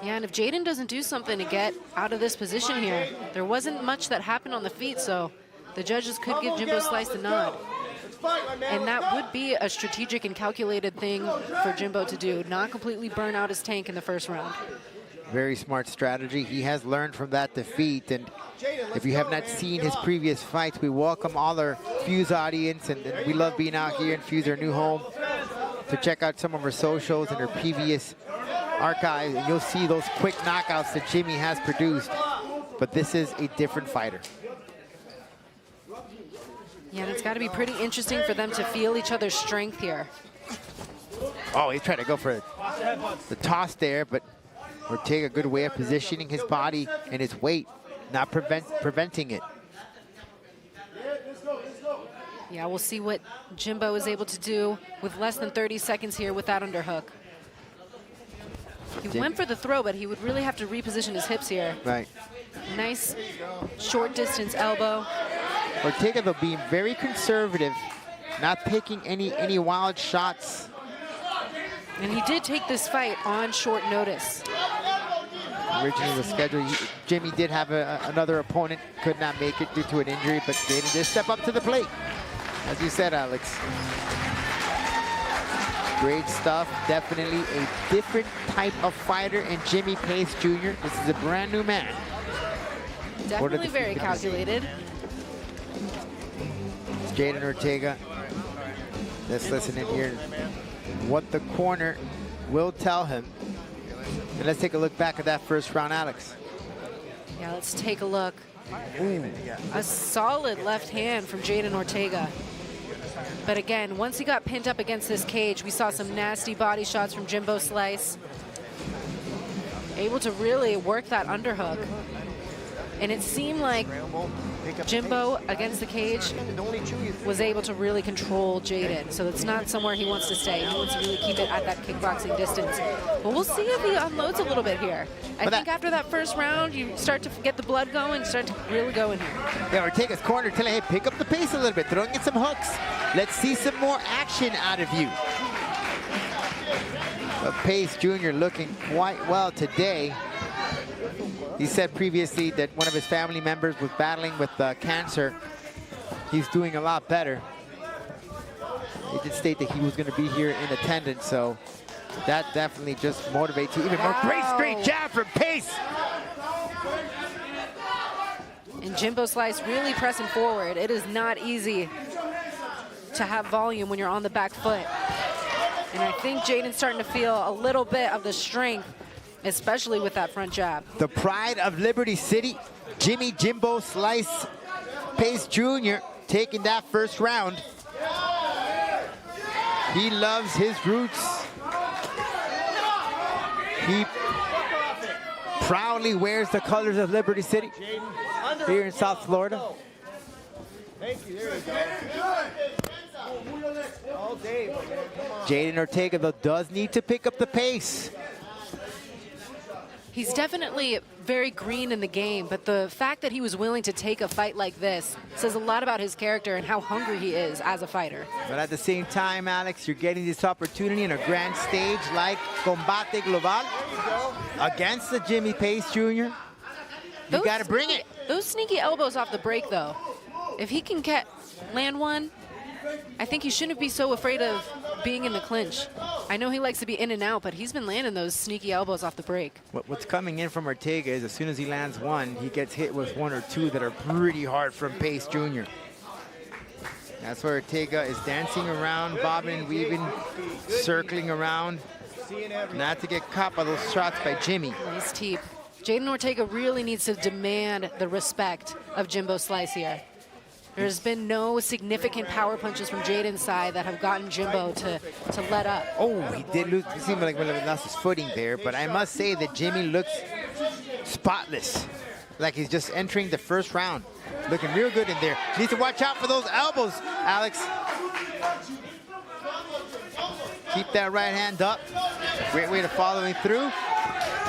[SPEAKER 4] Yeah, and if Jaden doesn't do something to get out of this position here, there wasn't much that happened on the feet, so the judges could give Jimbo Slice the nod. And that would be a strategic and calculated thing for Jimbo to do, not completely burn out his tank in the first round.
[SPEAKER 1] Very smart strategy. He has learned from that defeat, and if you have not seen his previous fights, we welcome all our Fuse audience, and we love being out here in Fuse, our new home, to check out some of our socials and our previous archives, and you'll see those quick knockouts that Jimmie has produced. But this is a different fighter.
[SPEAKER 4] Yeah, and it's got to be pretty interesting for them to feel each other's strength here.
[SPEAKER 1] Oh, he's trying to go for the toss there, but Ortega, a good way of positioning his body and his weight, not preventing it.
[SPEAKER 4] Yeah, we'll see what Jimbo is able to do with less than 30 seconds here with that underhook. He went for the throw, but he would really have to reposition his hips here.
[SPEAKER 1] Right.
[SPEAKER 4] Nice short distance elbow.
[SPEAKER 1] Ortega, though, being very conservative, not taking any wild shots.
[SPEAKER 4] And he did take this fight on short notice.
[SPEAKER 1] Originally was scheduled, Jimmie did have another opponent, could not make it due to an injury, but Jaden did step up to the plate. As you said, Alex. Great stuff, definitely a different type of fighter in Jimmie Pace Jr. This is a brand new man.
[SPEAKER 4] Definitely very calculated.
[SPEAKER 1] Jaden Ortega. Let's listen in here what the corner will tell him. And let's take a look back at that first round, Alex.
[SPEAKER 4] Yeah, let's take a look. Ooh. A solid left hand from Jaden Ortega. But again, once he got pinned up against this cage, we saw some nasty body shots from Jimbo Slice. Able to really work that underhook. And it seemed like Jimbo against the cage was able to really control Jaden. So it's not somewhere he wants to stay. He wants to really keep it at that kickboxing distance. But we'll see if he unloads a little bit here. I think after that first round, you start to get the blood going, start to really go in here.
[SPEAKER 1] Yeah, Ortega's corner telling him, hey, pick up the pace a little bit, throwing in some hooks. Let's see some more action out of you. But Pace Jr. looking quite well today. He said previously that one of his family members was battling with cancer. He's doing a lot better. He did state that he was going to be here in attendance, so that definitely just motivates you even more. Great straight jab from Pace.
[SPEAKER 4] And Jimbo Slice really pressing forward. It is not easy to have volume when you're on the back foot. And I think Jaden's starting to feel a little bit of the strength, especially with that front jab.
[SPEAKER 1] The pride of Liberty City, Jimmie Jimbo Slice Pace Jr. taking that first round. He loves his roots. He proudly wears the colors of Liberty City here in South Florida.
[SPEAKER 12] Thank you, there you go. All day.
[SPEAKER 1] Jaden Ortega, though, does need to pick up the pace.
[SPEAKER 4] He's definitely very green in the game, but the fact that he was willing to take a fight like this says a lot about his character and how hungry he is as a fighter.
[SPEAKER 1] But at the same time, Alex, you're getting this opportunity in a grand stage like Combate Global against the Jimmie Pace Jr. You got to bring it.
[SPEAKER 4] Those sneaky elbows off the break, though, if he can land one, I think he shouldn't be so afraid of being in the clinch. I know he likes to be in and out, but he's been landing those sneaky elbows off the break.
[SPEAKER 1] What's coming in from Ortega is as soon as he lands one, he gets hit with one or two that are pretty hard from Pace Jr. That's where Ortega is dancing around, bobbing and weaving, circling around, not to get caught by those shots by Jimmie.
[SPEAKER 4] Nice teep. Jaden Ortega really needs to demand the respect of Jimbo Slice here. There's been no significant power punches from Jaden's side that have gotten Jimbo to let up.
[SPEAKER 1] Oh, he did lose. It seemed like he lost his footing there, but I must say that Jimmie looks spotless. Like he's just entering the first round. Looking real good in there. Needs to watch out for those elbows, Alex. Keep that right hand up. Great way to follow him through.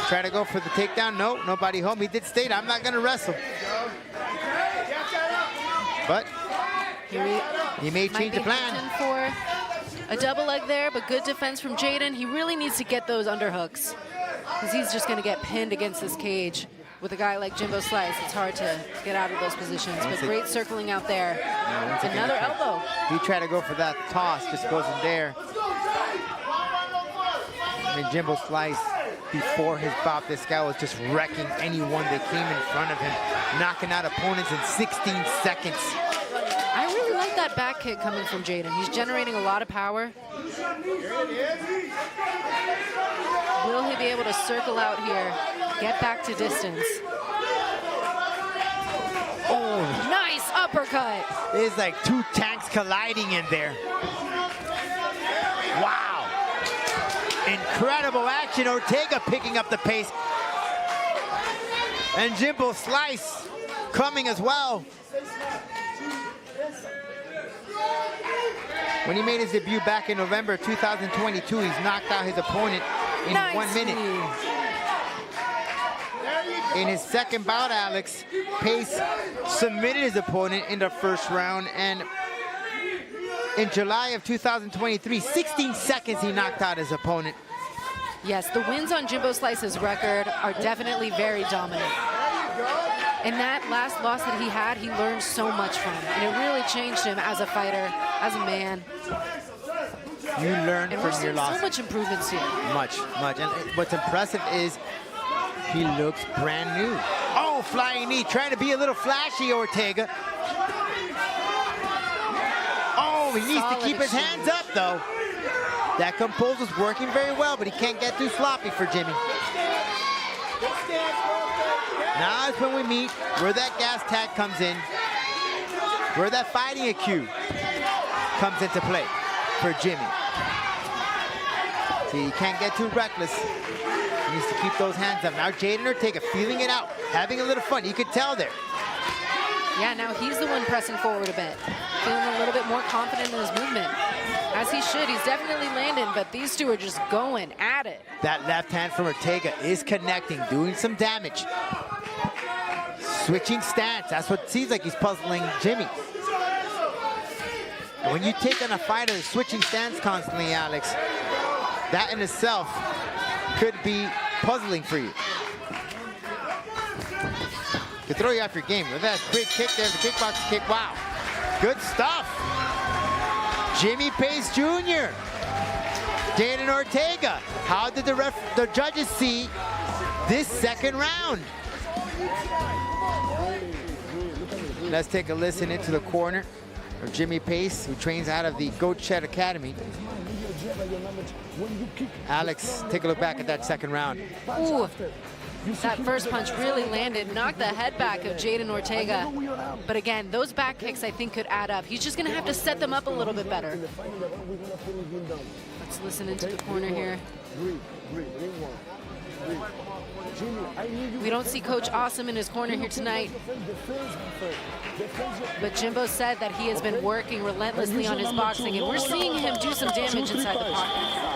[SPEAKER 1] Try to go for the takedown. No, nobody home. He did state, I'm not going to wrestle. But he may change the plan.
[SPEAKER 4] For a double leg there, but good defense from Jaden. He really needs to get those underhooks because he's just going to get pinned against this cage. with a guy like Jimbo Slice, it's hard to get out of those positions. But great circling out there. Another elbow.
[SPEAKER 1] He tried to go for that toss, just wasn't there. I mean, Jimbo Slice, before his bout, this guy was just wrecking anyone that came in front of him, knocking out opponents in 16 seconds.
[SPEAKER 4] I really like that back kick coming from Jaden. He's generating a lot of power. Will he be able to circle out here, get back to distance? Oh, nice uppercut.
[SPEAKER 1] It's like two tanks colliding in there. Wow. Incredible action. Ortega picking up the pace. And Jimbo Slice coming as well. When he made his debut back in November 2022, he's knocked out his opponent in 1 minute. In his second bout, Alex, Pace submitted his opponent in the first round, and in July of 2023, 16 seconds he knocked out his opponent.
[SPEAKER 4] Yes, the wins on Jimbo Slice's record are definitely very dominant. And that last loss that he had, he learned so much from. And it really changed him as a fighter, as a man.
[SPEAKER 1] You learn
[SPEAKER 4] and
[SPEAKER 1] from your loss.
[SPEAKER 4] So much improvements here.
[SPEAKER 1] Much. And what's impressive is he looks brand new. Oh, flying knee, trying to be a little flashy, Ortega. Oh, he needs to keep his hands up, though. That composer's working very well, but he can't get too sloppy for Jimmie. Now is when we meet, where that gas tag comes in, where that fighting IQ comes into play for Jimmie. See, he can't get too reckless. He needs to keep those hands up. Now Jaden Ortega feeling it out, having a little fun. You could tell there.
[SPEAKER 4] Yeah, now he's the one pressing forward a bit, feeling a little bit more confident in his movement. As he should, he's definitely landing, but these two are just going at it.
[SPEAKER 1] That left hand from Ortega is connecting, doing some damage. Switching stance, that's what seems like he's puzzling Jimmie. And when you take on a fighter switching stance constantly, Alex, that in itself could be puzzling for you. Could throw you off your game. With that quick kick there, the kickboxing kick, wow. Good stuff. Jimmie Pace Jr. Jaden Ortega. How did the judges see this second round? Let's take a listen into the corner of Jimmie Pace, who trains out of the Goat Shed Academy. Alex, take a look back at that second round.
[SPEAKER 4] Ooh, that first punch really landed, knocked the head back of Jaden Ortega. But again, those back kicks I think could add up. He's just gonna have to set them up a little bit better. Let's listen into the corner here. We don't see Coach Awesome in his corner here tonight. But Jimbo said that he has been working relentlessly on his boxing, and we're seeing him do some damage inside the pocket.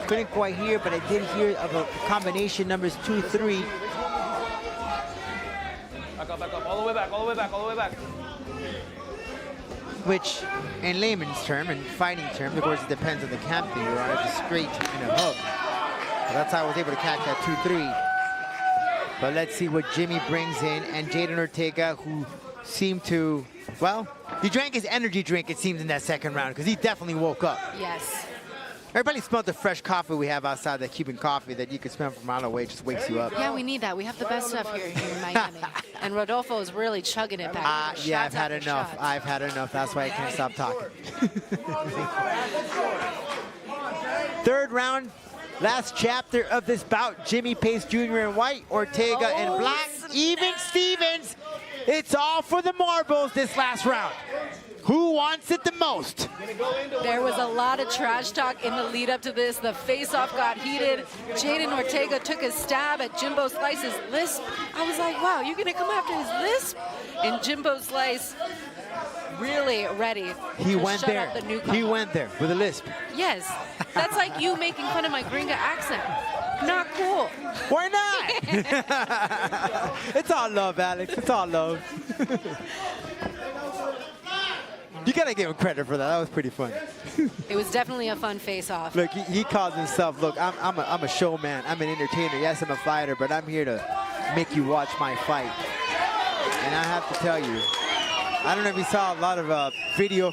[SPEAKER 1] Couldn't quite hear, but I did hear of a combination numbers 2-3.
[SPEAKER 13] Back up, all the way back, all the way back, all the way back.
[SPEAKER 1] Which, in layman's term and fighting term, of course, it depends on the camp that you're on, it's a straight and a hook. But that's how I was able to catch that 2-3. But let's see what Jimmie brings in, and Jaden Ortega, who seemed to, well, he drank his energy drink, it seems, in that second round, because he definitely woke up.
[SPEAKER 4] Yes.
[SPEAKER 1] Everybody smelled the fresh coffee we have outside, that Cuban coffee that you can smell from a mile away. It just wakes you up.
[SPEAKER 4] Yeah, we need that. We have the best stuff here in Miami. And Rodolfo is really chugging it back.
[SPEAKER 1] Yeah, I've had enough. I've had enough. That's why I can't stop talking. Third round, last chapter of this bout. Jimmie Pace Jr. in white, Ortega in black. Even Stevens. It's all for the marbles this last round. Who wants it the most?
[SPEAKER 4] There was a lot of trash talk in the lead up to this. The face-off got heated. Jaden Ortega took a stab at Jimbo Slice's lisp. I was like, wow, you're gonna come after his lisp? And Jimbo Slice really ready
[SPEAKER 1] He
[SPEAKER 4] to
[SPEAKER 1] went
[SPEAKER 4] shut
[SPEAKER 1] there.
[SPEAKER 4] up the newcomer.
[SPEAKER 1] He went there with a lisp.
[SPEAKER 4] Yes, that's like you making fun of my gringa accent. Not cool.
[SPEAKER 1] Why not? It's all love, Alex. It's all love. You gotta give him credit for that. That was pretty fun.
[SPEAKER 4] It was definitely a fun face-off.
[SPEAKER 1] Look, he calls himself, look, I'm a showman. I'm an entertainer. Yes, I'm a fighter, but I'm here to make you watch my fight. And I have to tell you, I don't know if you saw a lot of video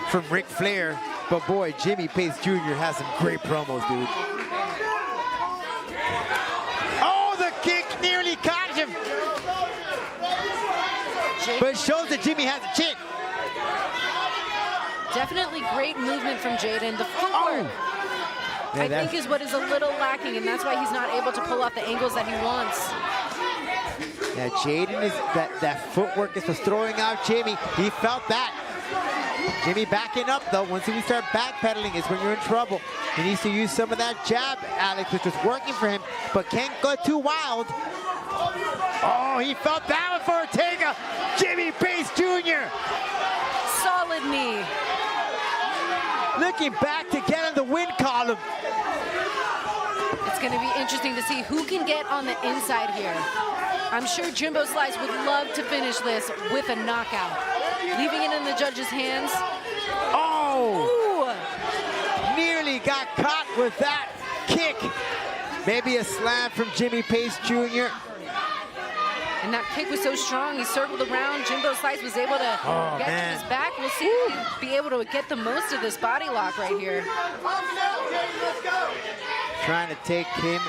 [SPEAKER 1] from Ric Flair, but boy, Jimmie Pace Jr. has some great promos, dude. Oh, the kick nearly caught him. But it shows that Jimmie has a chin.
[SPEAKER 4] Definitely great movement from Jaden. The footwork, I think, is what is a little lacking, and that's why he's not able to pull off the angles that he wants.
[SPEAKER 1] Yeah, Jaden is that footwork is just throwing out Jimmie. He felt that. Jimmie backing up though. Once we start backpedaling is when you're in trouble. He needs to use some of that jab, Alex, which was working for him, but can't go too wild. Oh, he felt that one for Ortega. Jimmie Pace Jr.
[SPEAKER 4] Solid knee.
[SPEAKER 1] Looking back to get in the win column.
[SPEAKER 4] It's going to be interesting to see who can get on the inside here. I'm sure Jimbo Slice would love to finish this with a knockout. Leaving it in the judge's hands.
[SPEAKER 1] Oh!
[SPEAKER 4] Ooh.
[SPEAKER 1] Nearly got caught with that kick. Maybe a slam from Jimmie Pace Jr.
[SPEAKER 4] And that kick was so strong, he circled around. Jimbo Slice was able to get to his back. We'll see if he'll be able to get the most of this body lock right here.
[SPEAKER 1] Trying to take him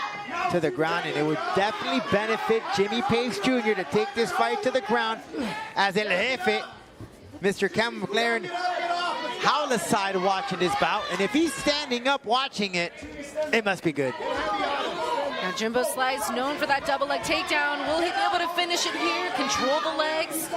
[SPEAKER 1] to the ground, and it would definitely benefit Jimmie Pace Jr. to take this fight to the ground as El Jefe, Mr. Cameron McLaren, Howla's side watching this bout, and if he's standing up watching it, it must be good.
[SPEAKER 4] Now Jimbo Slice, known for that double leg takedown. Will he be able to finish it here? Control the legs?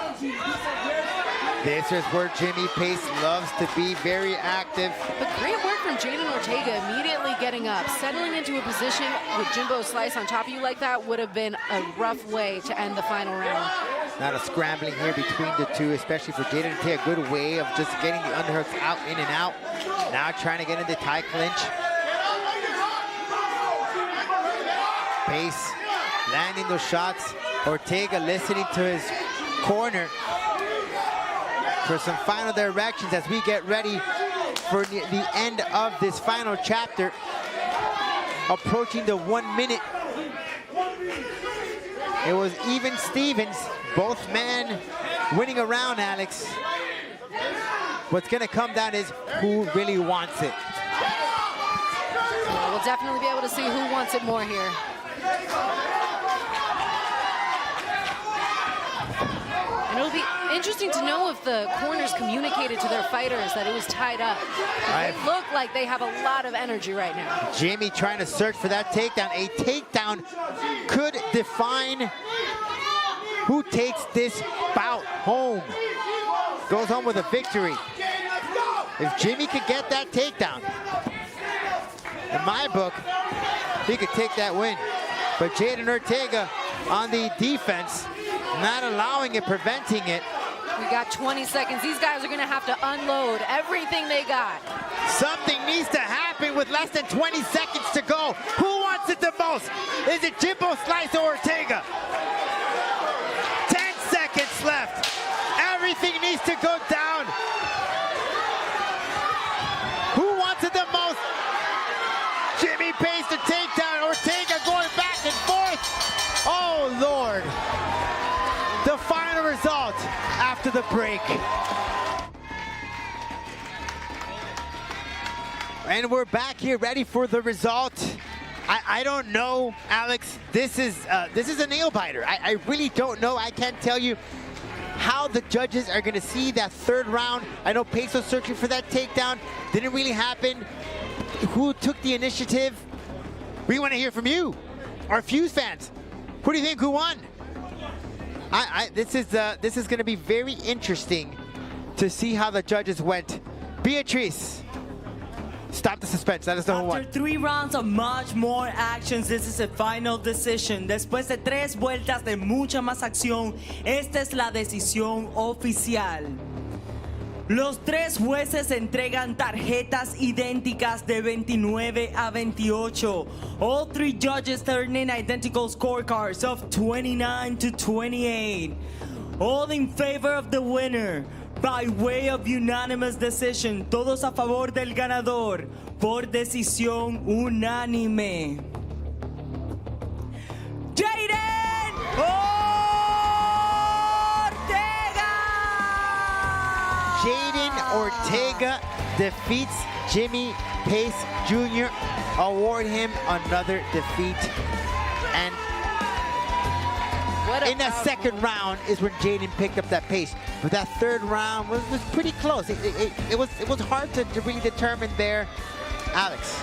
[SPEAKER 1] This is where Jimmie Pace loves to be very active.
[SPEAKER 4] But great work from Jaden Ortega, immediately getting up. Settling into a position with Jimbo Slice on top of you like that would have been a rough way to end the final round.
[SPEAKER 1] Not a scrambling here between the two, especially for Jaden Ortega. A good way of just getting the underhooks out, in and out. Now trying to get into tie clinch. Pace landing those shots. Ortega listening to his corner for some final directions as we get ready for the end of this final chapter. Approaching the 1 minute. It was even Stevens, both men winning a round, Alex. What's gonna come down is who really wants it.
[SPEAKER 4] We'll definitely be able to see who wants it more here. And it'll be interesting to know if the corners communicated to their fighters that it was tied up. They look like they have a lot of energy right now.
[SPEAKER 1] Jimmie trying to search for that takedown. A takedown could define who takes this bout home. Goes home with a victory. If Jimmie could get that takedown, in my book, he could take that win. But Jaden Ortega on the defense, not allowing it, preventing it.
[SPEAKER 4] We got 20 seconds. These guys are gonna have to unload everything they got.
[SPEAKER 1] Something needs to happen with less than 20 seconds to go. Who wants it the most? Is it Jimbo Slice or Ortega? 10 seconds left. Everything needs to go down. Who wants it the most? Jimmie Pace the takedown. Ortega going back and forth. Oh, Lord. The final result after the break. And we're back here ready for the result. I don't know, Alex. This is a nail biter. I really don't know. I can't tell you how the judges are going to see that third round. I know Pace was searching for that takedown. Didn't really happen. Who took the initiative? We want to hear from you, our Fuse fans. Who do you think who won? This is going to be very interesting to see how the judges went. Beatrice, stop the suspense. Let us know who won.
[SPEAKER 5] After 3 rounds of much more actions, this is a final decision. Después de 3 vueltas de mucha más acción, esta es la decisión oficial. Los 3 jueces entregan tarjetas idénticas de 29 a 28. All 3 judges turn in identical scorecards of 29 to 28. All in favor of the winner, by way of unanimous decision. Todos a favor del ganador por decisión unánime. Jaden Ortega!
[SPEAKER 1] Jaden Ortega defeats Jimmie Pace Jr. Award him another defeat. And in that second round is when Jaden picked up that pace. But that third round was pretty close. It was hard to really determine there. Alex.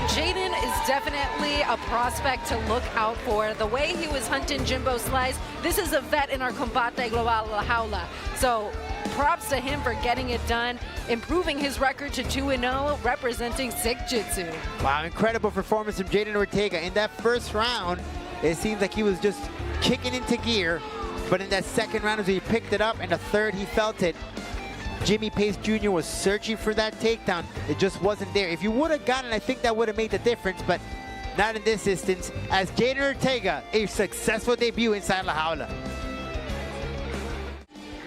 [SPEAKER 4] Jaden is definitely a prospect to look out for. The way he was hunting Jimbo Slice, this is a vet in our Combate Global La Jaula. So props to him for getting it done, improving his record to 2-0, representing Sick Jitsu.
[SPEAKER 1] Wow, incredible performance from Jaden Ortega. In that first round, it seems like he was just kicking into gear, but in that second round as he picked it up, and the third he felt it. Jimmie Pace Jr. was searching for that takedown. It just wasn't there. If you would have gotten it, I think that would have made the difference, but not in this instance, as Jaden Ortega, a successful debut inside La Jaula.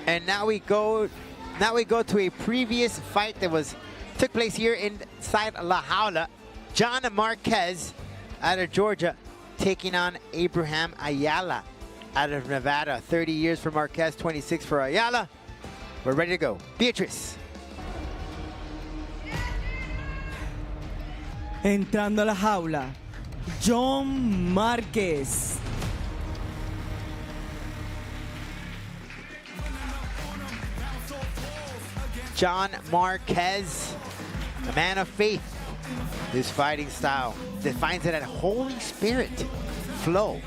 [SPEAKER 1] And now we go to a previous fight that took place here inside La Jaula. John Marquez out of Georgia taking on Abraham Ayala out of Nevada. 30 years for Marquez, 26 for Ayala. We're ready to go. Beatrice.
[SPEAKER 5] Entrando a la jaula, John Marquez.
[SPEAKER 1] John Marquez, a man of faith. His fighting style defines it at Holy Spirit flow.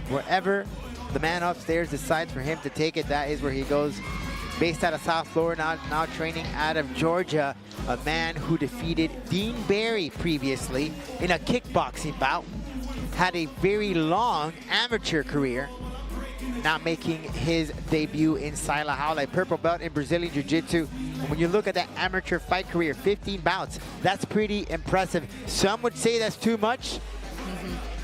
[SPEAKER 1] Wherever the man upstairs decides for him to take it, that is where he goes. Based out of South Florida, now training out of Georgia, a man who defeated Dean Barry previously in a kickboxing bout, had a very long amateur career, now making his debut inside La Jaula, a purple belt in Brazilian Jiu-Jitsu. And when you look at that amateur fight career, 15 bouts, that's pretty impressive. Some would say that's too much,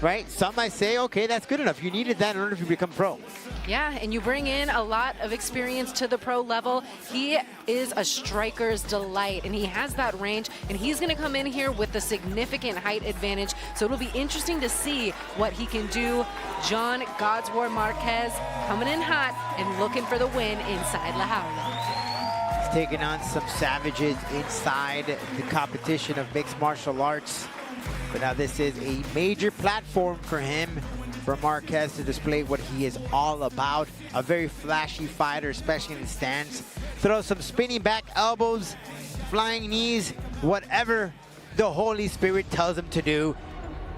[SPEAKER 1] right? Some might say, okay, that's good enough. You needed that in order to become pro.
[SPEAKER 4] Yeah, and you bring in a lot of experience to the pro level. He is a striker's delight, and he has that range, and he's going to come in here with a significant height advantage, so it'll be interesting to see what he can do. John God's War Marquez coming in hot and looking for the win inside La Jaula.
[SPEAKER 1] He's taking on some savages inside the competition of mixed martial arts, but now this is a major platform for him, for Marquez to display what he is all about. A very flashy fighter, especially in the stance. Throw some spinning back elbows, flying knees, whatever the Holy Spirit tells him to do.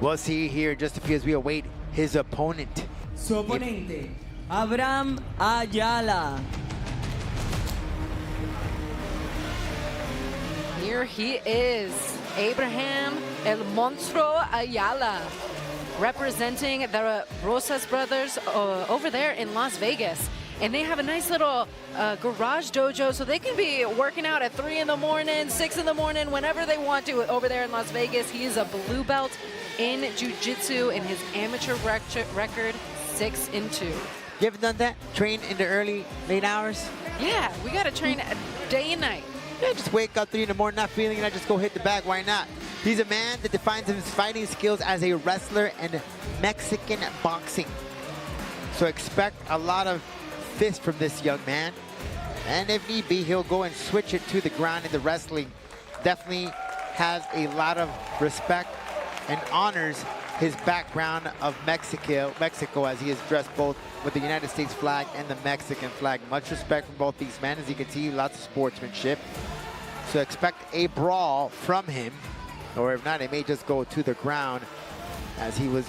[SPEAKER 1] We'll see here just a few as we await his opponent.
[SPEAKER 5] Su oponente, Abraham Ayala.
[SPEAKER 4] Here he is, Abraham El Monstruo Ayala, representing the Rosas brothers over there in Las Vegas. And they have a nice little garage dojo, so they can be working out at 3 in the morning, 6 in the morning, whenever they want to over there in Las Vegas. He is a blue belt in Jiu-Jitsu, and his amateur record, 6-2.
[SPEAKER 1] You ever done that? Train in the early, late hours?
[SPEAKER 4] Yeah, we got to train day and night.
[SPEAKER 1] Yeah, just wake up 3 in the morning, not feeling it, I just go hit the bag, why not? He's a man that defines his fighting skills as a wrestler and Mexican boxing. So expect a lot of fists from this young man. And if need be, he'll go and switch it to the ground in the wrestling. Definitely has a lot of respect and honors his background of Mexico as he is dressed both with the United States flag and the Mexican flag. Much respect from both these men. As you can see, lots of sportsmanship. So expect a brawl from him. Or if not, it may just go to the ground, as he was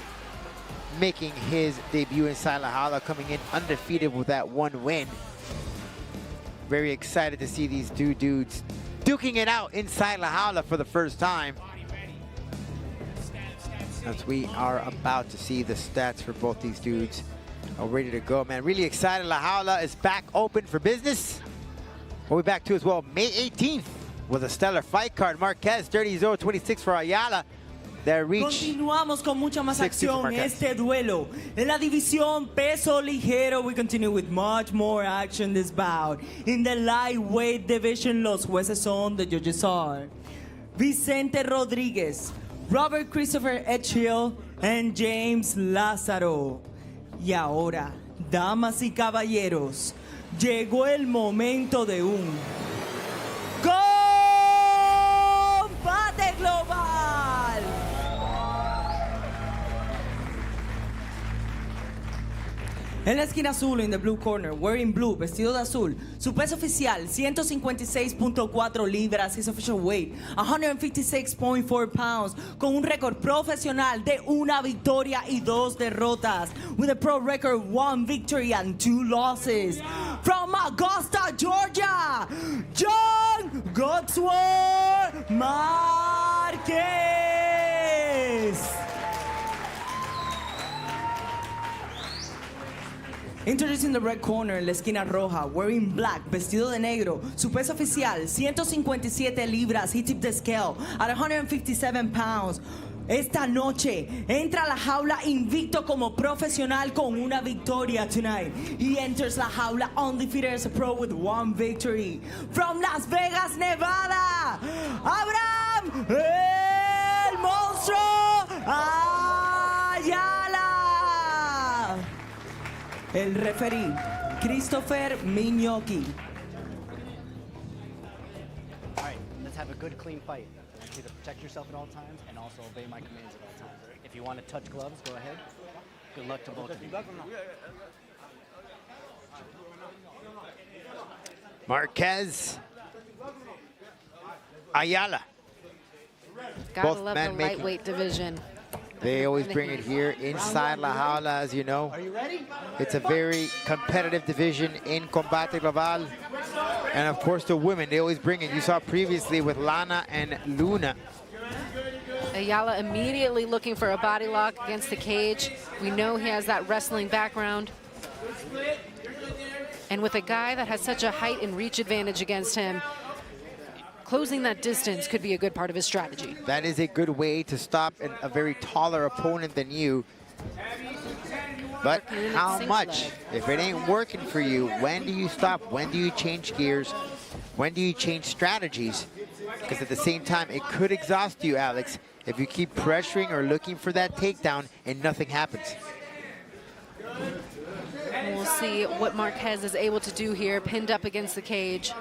[SPEAKER 1] making his debut inside La Jaula, coming in undefeated with that 1 win. Very excited to see these two dudes duking it out inside La Jaula for the first time, as we are about to see the stats for both these dudes. Are ready to go, man. Really excited. La Jaula is back open for business. We'll be back too as well May 18th with a stellar fight card. Marquez 30-0, 26 for Ayala. that reach.
[SPEAKER 5] Continuamos con mucha más
[SPEAKER 1] 60 for
[SPEAKER 5] acción
[SPEAKER 1] Marquez.
[SPEAKER 5] este duelo. En la división peso ligero, we continue with much more action this bout. In the lightweight division, los jueces son the judges are Vicente Rodríguez, Robert Christopher Edgehill, and James Lázaro. Y ahora, damas y caballeros, llegó el momento de un combate global. En la esquina azul, in the blue corner, wearing blue, vestido de azul, su peso oficial 156.4 libras, his official weight 156.4 pounds, con un récord profesional de una victoria y 2 derrotas, with a pro record 1 victory and 2 losses. From Augusta, Georgia, John Godsword Marquez. Introducing the red corner, en la esquina roja, wearing black, vestido de negro, su peso oficial 157 libras, he tipped the scale at 157 pounds. Esta noche entra a la jaula invicto como profesional con una victoria tonight. He enters la jaula undefeated as a pro with 1 victory. From Las Vegas, Nevada, Abraham el monstruo Ayala. El referee, Christopher Mignocchi.
[SPEAKER 8] All right, let's have a good, clean fight. I want you to protect yourself at all times and also obey my commands at all times. If you want to touch gloves, go ahead. Good luck to both of you.
[SPEAKER 1] Marquez, Ayala.
[SPEAKER 4] Gotta
[SPEAKER 1] Both
[SPEAKER 4] love
[SPEAKER 1] men
[SPEAKER 4] the
[SPEAKER 1] making-
[SPEAKER 4] lightweight division.
[SPEAKER 1] They always bring it here inside La Jaula, as you know.
[SPEAKER 8] Are you ready?
[SPEAKER 1] It's a very competitive division in Combate Global. And of course the women, they always bring it. You saw previously with Lana and Luna.
[SPEAKER 4] Ayala immediately looking for a body lock against the cage. We know he has that wrestling background. And with a guy that has such a height and reach advantage against him, closing that distance could be a good part of his strategy.
[SPEAKER 1] That is a good way to stop a very taller opponent than you. But how much? If it ain't working for you, when do you stop? When do you change gears? When do you change strategies? Because at the same time, it could exhaust you, Alex, if you keep pressuring or looking for that takedown and nothing happens.
[SPEAKER 4] We'll see what Marquez is able to do here, pinned up against the cage.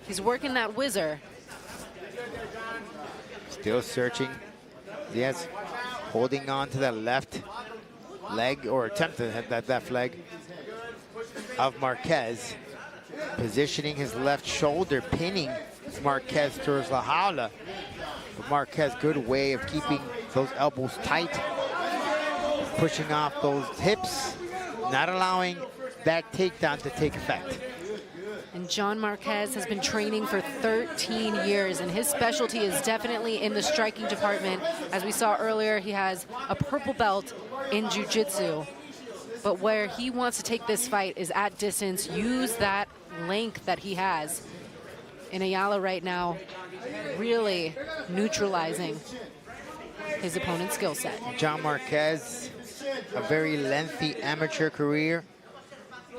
[SPEAKER 4] He's working that whizzer.
[SPEAKER 1] Still searching. Yes, holding on to that left leg, or attempt to hit that left leg of Marquez. Positioning his left shoulder, pinning Marquez towards La Jaula. But Marquez, good way of keeping those elbows tight, pushing off those hips, not allowing that takedown to take effect.
[SPEAKER 4] And John Marquez has been training for 13 years, and his specialty is definitely in the striking department. As we saw earlier, he has a purple belt in jiu-jitsu. But where he wants to take this fight is at distance, use that length that he has. And Ayala right now really neutralizing his opponent's skill set.
[SPEAKER 1] John Marquez, a very lengthy amateur career.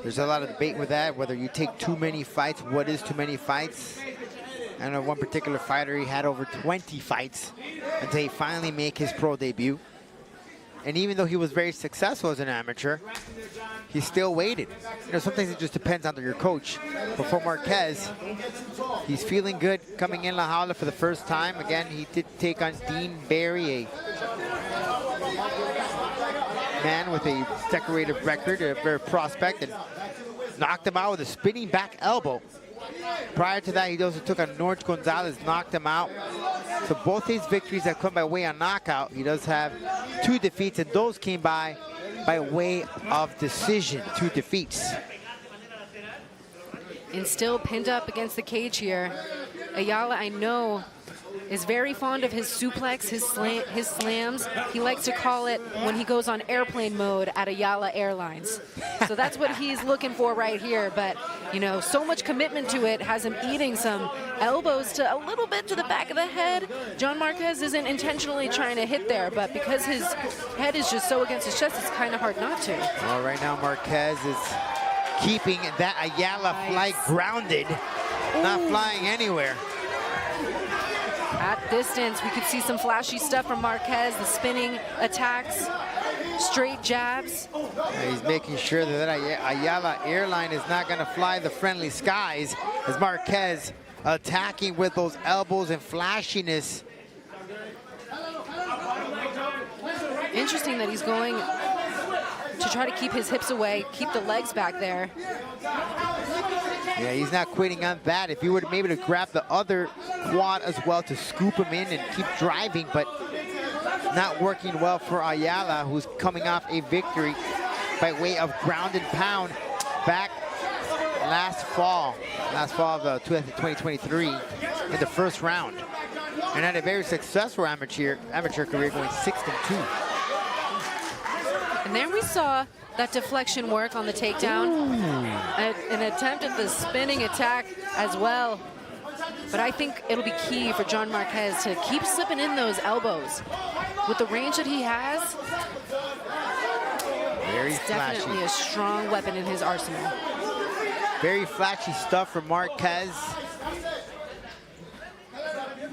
[SPEAKER 1] There's a lot of debate with that, whether you take too many fights, what is too many fights? I know one particular fighter, he had over 20 fights until he finally made his pro debut. And even though he was very successful as an amateur, he still waited. You know, sometimes it just depends on your coach. But for Marquez, he's feeling good coming in La Jaula for the first time. Again, he did take on Dean Barry, a man with a decorated record, a very prospect, and knocked him out with a spinning back elbow. Prior to that, he also took on Norge Gonzalez, knocked him out. So both his victories have come by way of knockout. He does have 2 defeats, and those came by way of decision, 2 defeats.
[SPEAKER 4] And still pinned up against the cage here. Ayala, I know, is very fond of his suplex, his slams. He likes to call it when he goes on airplane mode at Ayala Airlines. So that's what he's looking for right here. But, you know, so much commitment to it has him eating some elbows to a little bit to the back of the head. John Marquez isn't intentionally trying to hit there, but because his head is just so against his chest, it's kind of hard not to.
[SPEAKER 1] Well, right now Marquez is keeping that Ayala flight grounded, not flying anywhere.
[SPEAKER 4] At distance, we could see some flashy stuff from Marquez, the spinning attacks, straight jabs.
[SPEAKER 1] He's making sure that Ayala airline is not going to fly the friendly skies as Marquez attacking with those elbows and flashiness.
[SPEAKER 4] Interesting that he's going to try to keep his hips away, keep the legs back there.
[SPEAKER 1] Yeah, he's not quitting on that. If he would have maybe to grab the other quad as well to scoop him in and keep driving, but not working well for Ayala, who's coming off a victory by way of ground and pound back last fall of 2023 in the first round. And had a very successful amateur career going 6-2.
[SPEAKER 4] And there we saw that deflection work on the takedown. An attempt at the spinning attack as well. But I think it'll be key for John Marquez to keep slipping in those elbows. With the range that he has,
[SPEAKER 1] Very flashy.
[SPEAKER 4] Definitely a strong weapon in his arsenal.
[SPEAKER 1] Very flashy stuff from Marquez.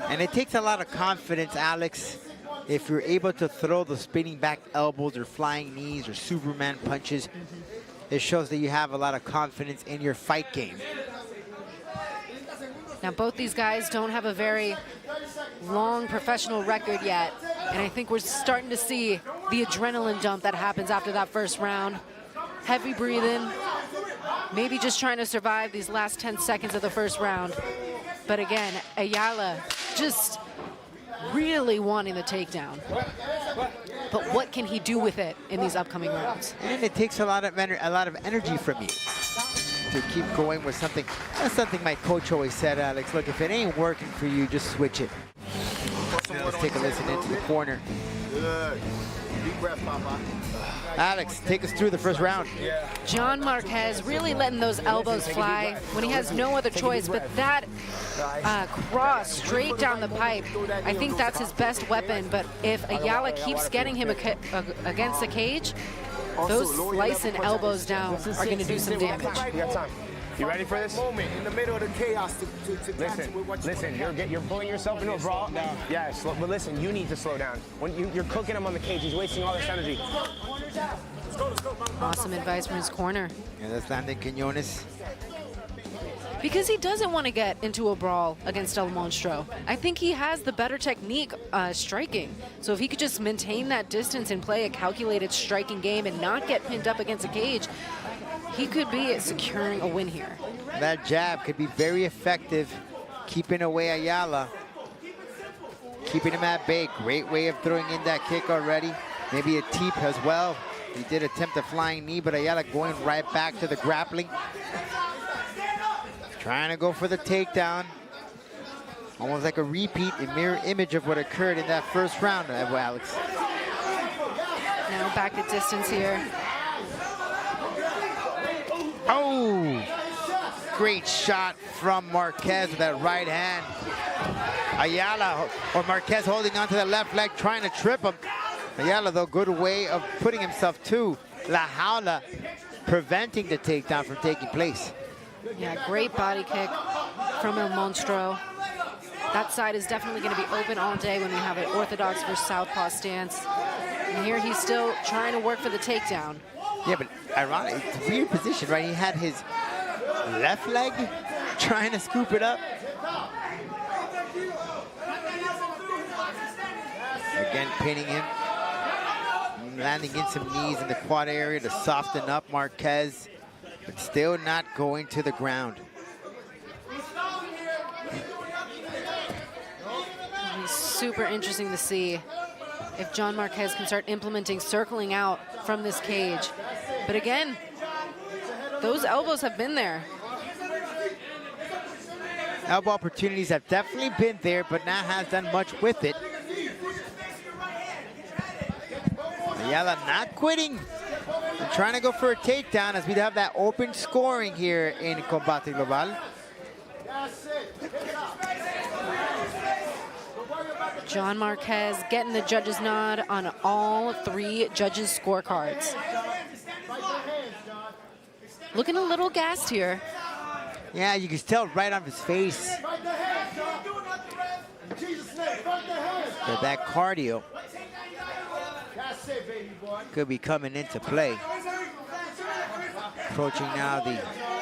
[SPEAKER 1] And it takes a lot of confidence, Alex, if you're able to throw the spinning back elbows or flying knees or Superman punches. It shows that you have a lot of confidence in your fight game.
[SPEAKER 4] Now, both these guys don't have a very long professional record yet, and I think we're starting to see the adrenaline dump that happens after that first round. Heavy breathing, maybe just trying to survive these last 10 seconds of the first round. But again, Ayala just really wanting the takedown. But what can he do with it in these upcoming rounds?
[SPEAKER 1] And it takes a lot of energy from you to keep going with something. That's something my coach always said, Alex. Look, if it ain't working for you, just switch it. Let's take a listen into the corner.
[SPEAKER 12] Good. Deep breath, Papa.
[SPEAKER 1] Alex, take us through the first round.
[SPEAKER 4] John Marquez really letting those elbows fly when he has no other choice, but that cross straight down the pipe, I think that's his best weapon. But if Ayala keeps getting him against the cage, those slicing elbows down are going to do some damage.
[SPEAKER 14] You got time. You ready for this?
[SPEAKER 12] Moment in the middle of the chaos
[SPEAKER 14] Listen, you're pulling yourself into a brawl. Yes, but listen, you need to slow down. When you're cooking him on the cage, he's wasting all this energy.
[SPEAKER 4] Awesome advice from his corner.
[SPEAKER 1] Yeah, that's Landon Quinones.
[SPEAKER 4] Because he doesn't want to get into a brawl against El Monstro. I think he has the better technique striking. So if he could just maintain that distance and play a calculated striking game and not get pinned up against a cage, he could be securing a win here.
[SPEAKER 1] That jab could be very effective, keeping away Ayala. Keeping him at bay. Great way of throwing in that kick already. Maybe a teep as well. He did attempt a flying knee, but Ayala going right back to the grappling. Trying to go for the takedown. Almost like a repeat, a mirror image of what occurred in that first round, Alex.
[SPEAKER 4] Now back at distance here.
[SPEAKER 1] Oh! Great shot from Marquez with that right hand. Ayala, or Marquez holding onto the left leg, trying to trip him. Ayala, though, good way of putting himself to La Jaula, preventing the takedown from taking place.
[SPEAKER 4] Yeah, great body kick from El Monstro. That side is definitely going to be open all day when we have an orthodox versus southpaw stance. And here he's still trying to work for the takedown.
[SPEAKER 1] Yeah, but ironic, it's a weird position, right? He had his left leg trying to scoop it up. Again, pinning him. Landing in some knees in the quad area to soften up Marquez, but still not going to the ground.
[SPEAKER 4] It'll be super interesting to see if John Marquez can start implementing circling out from this cage. But again, those elbows have been there.
[SPEAKER 1] Elbow opportunities have definitely been there, but not has done much with it. Ayala not quitting and trying to go for a takedown as we have that open scoring here in Combate Global.
[SPEAKER 4] John Marquez getting the judge's nod on all 3 judges' scorecards. Looking a little gassed here.
[SPEAKER 1] Yeah, you can tell right on his face. But that cardio could be coming into play. Approaching now the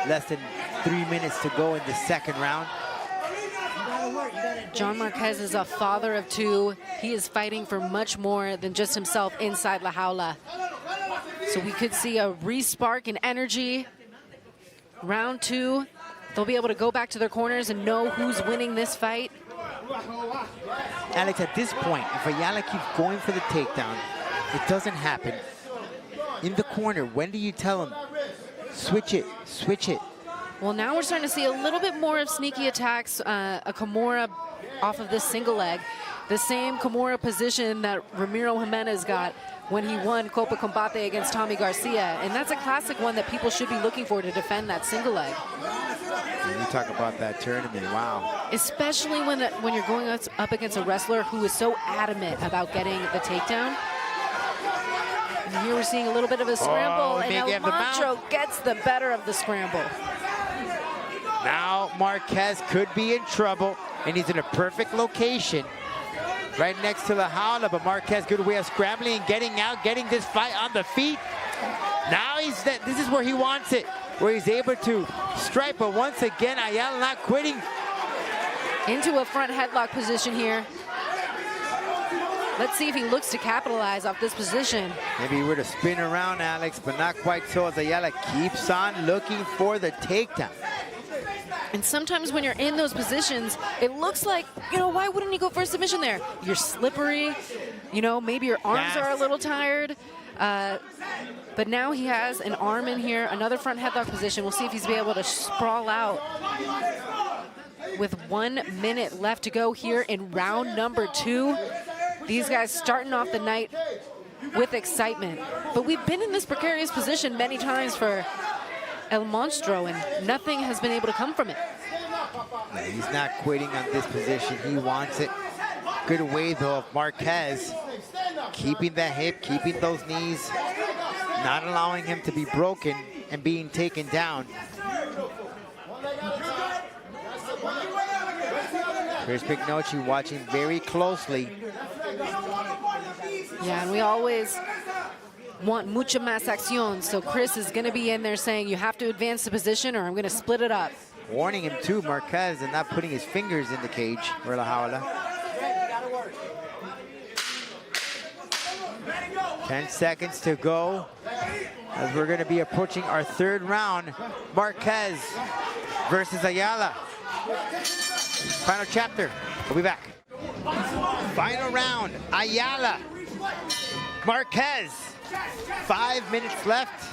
[SPEAKER 1] less than 3 minutes to go in the second round.
[SPEAKER 4] John Marquez is a father of 2. He is fighting for much more than just himself inside La Jaula. So we could see a re-spark in energy. Round 2, they'll be able to go back to their corners and know who's winning this fight.
[SPEAKER 1] Alex, at this point, if Ayala keeps going for the takedown, it doesn't happen. In the corner, when do you tell him, switch it, switch it?
[SPEAKER 4] Well, now we're starting to see a little bit more of sneaky attacks, a Kimura off of this single leg. The same Kimura position that Ramiro Jimenez got when he won Copa Combate against Tommy Garcia. And that's a classic one that people should be looking for to defend that single leg.
[SPEAKER 1] When you talk about that tournament, wow.
[SPEAKER 4] Especially when you're going up against a wrestler who is so adamant about getting the takedown. And here we're seeing a little bit of a scramble, and Alejandra gets the better of the scramble.
[SPEAKER 1] Now Marquez could be in trouble, and he's in a perfect location right next to La Jaula, but Marquez, good way of scrambling and getting out, getting this fight on the feet. Now this is where he wants it, where he's able to strike, but once again, Ayala not quitting.
[SPEAKER 4] Into a front headlock position here. Let's see if he looks to capitalize off this position.
[SPEAKER 1] Maybe he were to spin around, Alex, but not quite so, as Ayala keeps on looking for the takedown.
[SPEAKER 4] And sometimes when you're in those positions, it looks like, you know, why wouldn't you go for a submission there? You're slippery, you know, maybe your arms are a little tired. But now he has an arm in here, another front headlock position. We'll see if he's be able to sprawl out. With 1 minute left to go here in round number 2. These guys starting off the night with excitement. But we've been in this precarious position many times for El Monstro, and nothing has been able to come from it.
[SPEAKER 1] No, he's not quitting on this position. He wants it. Good way, though, of Marquez. Keeping that hip, keeping those knees, not allowing him to be broken and being taken down. Chris Pignochi watching very closely.
[SPEAKER 4] Yeah, and we always want mucha más acción, so Chris is going to be in there saying you have to advance the position or I'm going to split it up.
[SPEAKER 1] Warning him too, Marquez, and not putting his fingers in the cage for La Jaula. 10 seconds to go as we're going to be approaching our third round. Marquez versus Ayala. Final chapter. We'll be back. Final round. Ayala. Marquez. 5 minutes left.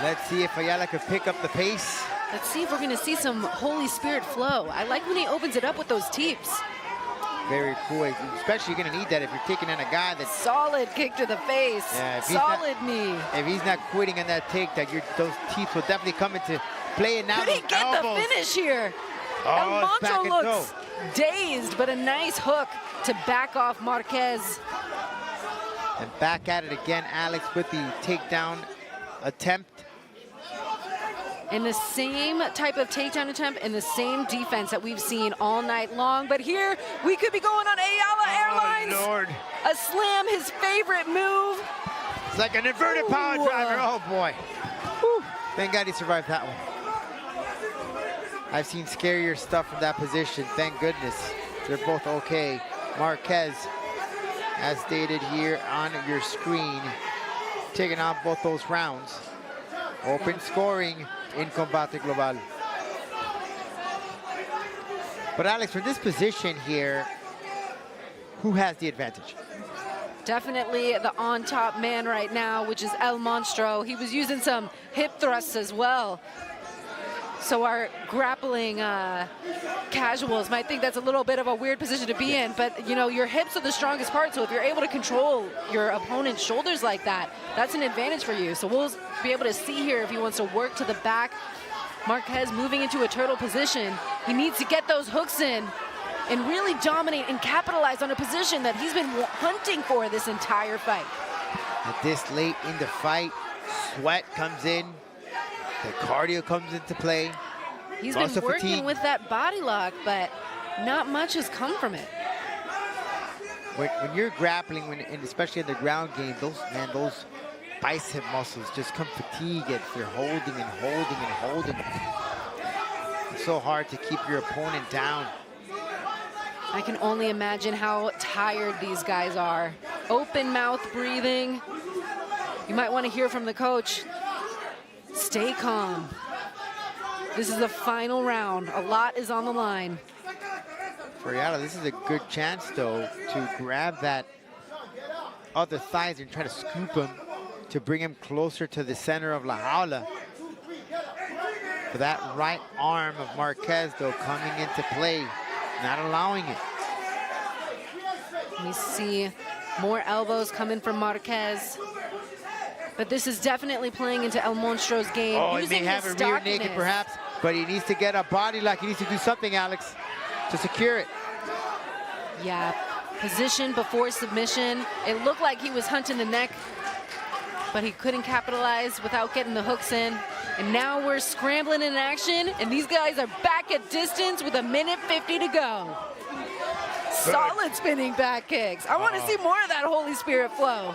[SPEAKER 1] Let's see if Ayala could pick up the pace.
[SPEAKER 4] Let's see if we're going to see some Holy Spirit flow. I like when he opens it up with those teeps.
[SPEAKER 1] Very cool. Especially you're going to need that if you're taking on a guy that's...
[SPEAKER 4] Solid kick to the face.
[SPEAKER 1] Yeah,
[SPEAKER 4] solid knee.
[SPEAKER 1] If he's not quitting on that takedown, those teeps will definitely come into play. And now
[SPEAKER 4] could he get
[SPEAKER 1] elbows.
[SPEAKER 4] the finish here?
[SPEAKER 1] Oh,
[SPEAKER 4] El Monstro looks dazed, but a nice hook to back off Marquez.
[SPEAKER 1] And back at it again, Alex, with the takedown attempt.
[SPEAKER 4] In the same type of takedown attempt and the same defense that we've seen all night long. But here, we could be going on Ayala Airlines.
[SPEAKER 1] Oh, Lord.
[SPEAKER 4] A slam, his favorite move.
[SPEAKER 1] It's like an inverted power driver. Oh, boy. Whew. Thank God he survived that one. I've seen scarier stuff from that position. Thank goodness. They're both okay. Marquez, as stated here on your screen, taking on both those rounds. Open scoring in Combate Global. But Alex, from this position here, who has the advantage?
[SPEAKER 4] Definitely the on-top man right now, which is El Monstro. He was using some hip thrusts as well. So our grappling casuals might think that's a little bit of a weird position to be in, but you know, your hips are the strongest part, so if you're able to control your opponent's shoulders like that, that's an advantage for you. So we'll be able to see here if he wants to work to the back. Marquez moving into a turtle position. He needs to get those hooks in and really dominate and capitalize on a position that he's been hunting for this entire fight.
[SPEAKER 1] At this late in the fight, sweat comes in, the cardio comes into play.
[SPEAKER 4] He's been working with that body lock, but not much has come from it.
[SPEAKER 1] When you're grappling, and especially in the ground game, those bicep muscles just come fatigued if you're holding and holding and holding. It's so hard to keep your opponent down.
[SPEAKER 4] I can only imagine how tired these guys are. Open mouth breathing. You might want to hear from the coach. Stay calm. This is the final round. A lot is on the line.
[SPEAKER 1] For Ayala, this is a good chance, though, to grab that other thighs and try to scoop him to bring him closer to the center of La Jaula. For that right arm of Marquez, though, coming into play, not allowing it.
[SPEAKER 4] We see more elbows coming from Marquez. But this is definitely playing into El Monstro's game.
[SPEAKER 1] Oh, he may have a rear naked perhaps, but he needs to get a body lock. He needs to do something, Alex, to secure it.
[SPEAKER 4] Yeah, position before submission. It looked like he was hunting the neck, but he couldn't capitalize without getting the hooks in. And now we're scrambling in action, and these guys are back at distance with 1:50 to go. Solid spinning back kicks. I want to see more of that Holy Spirit flow.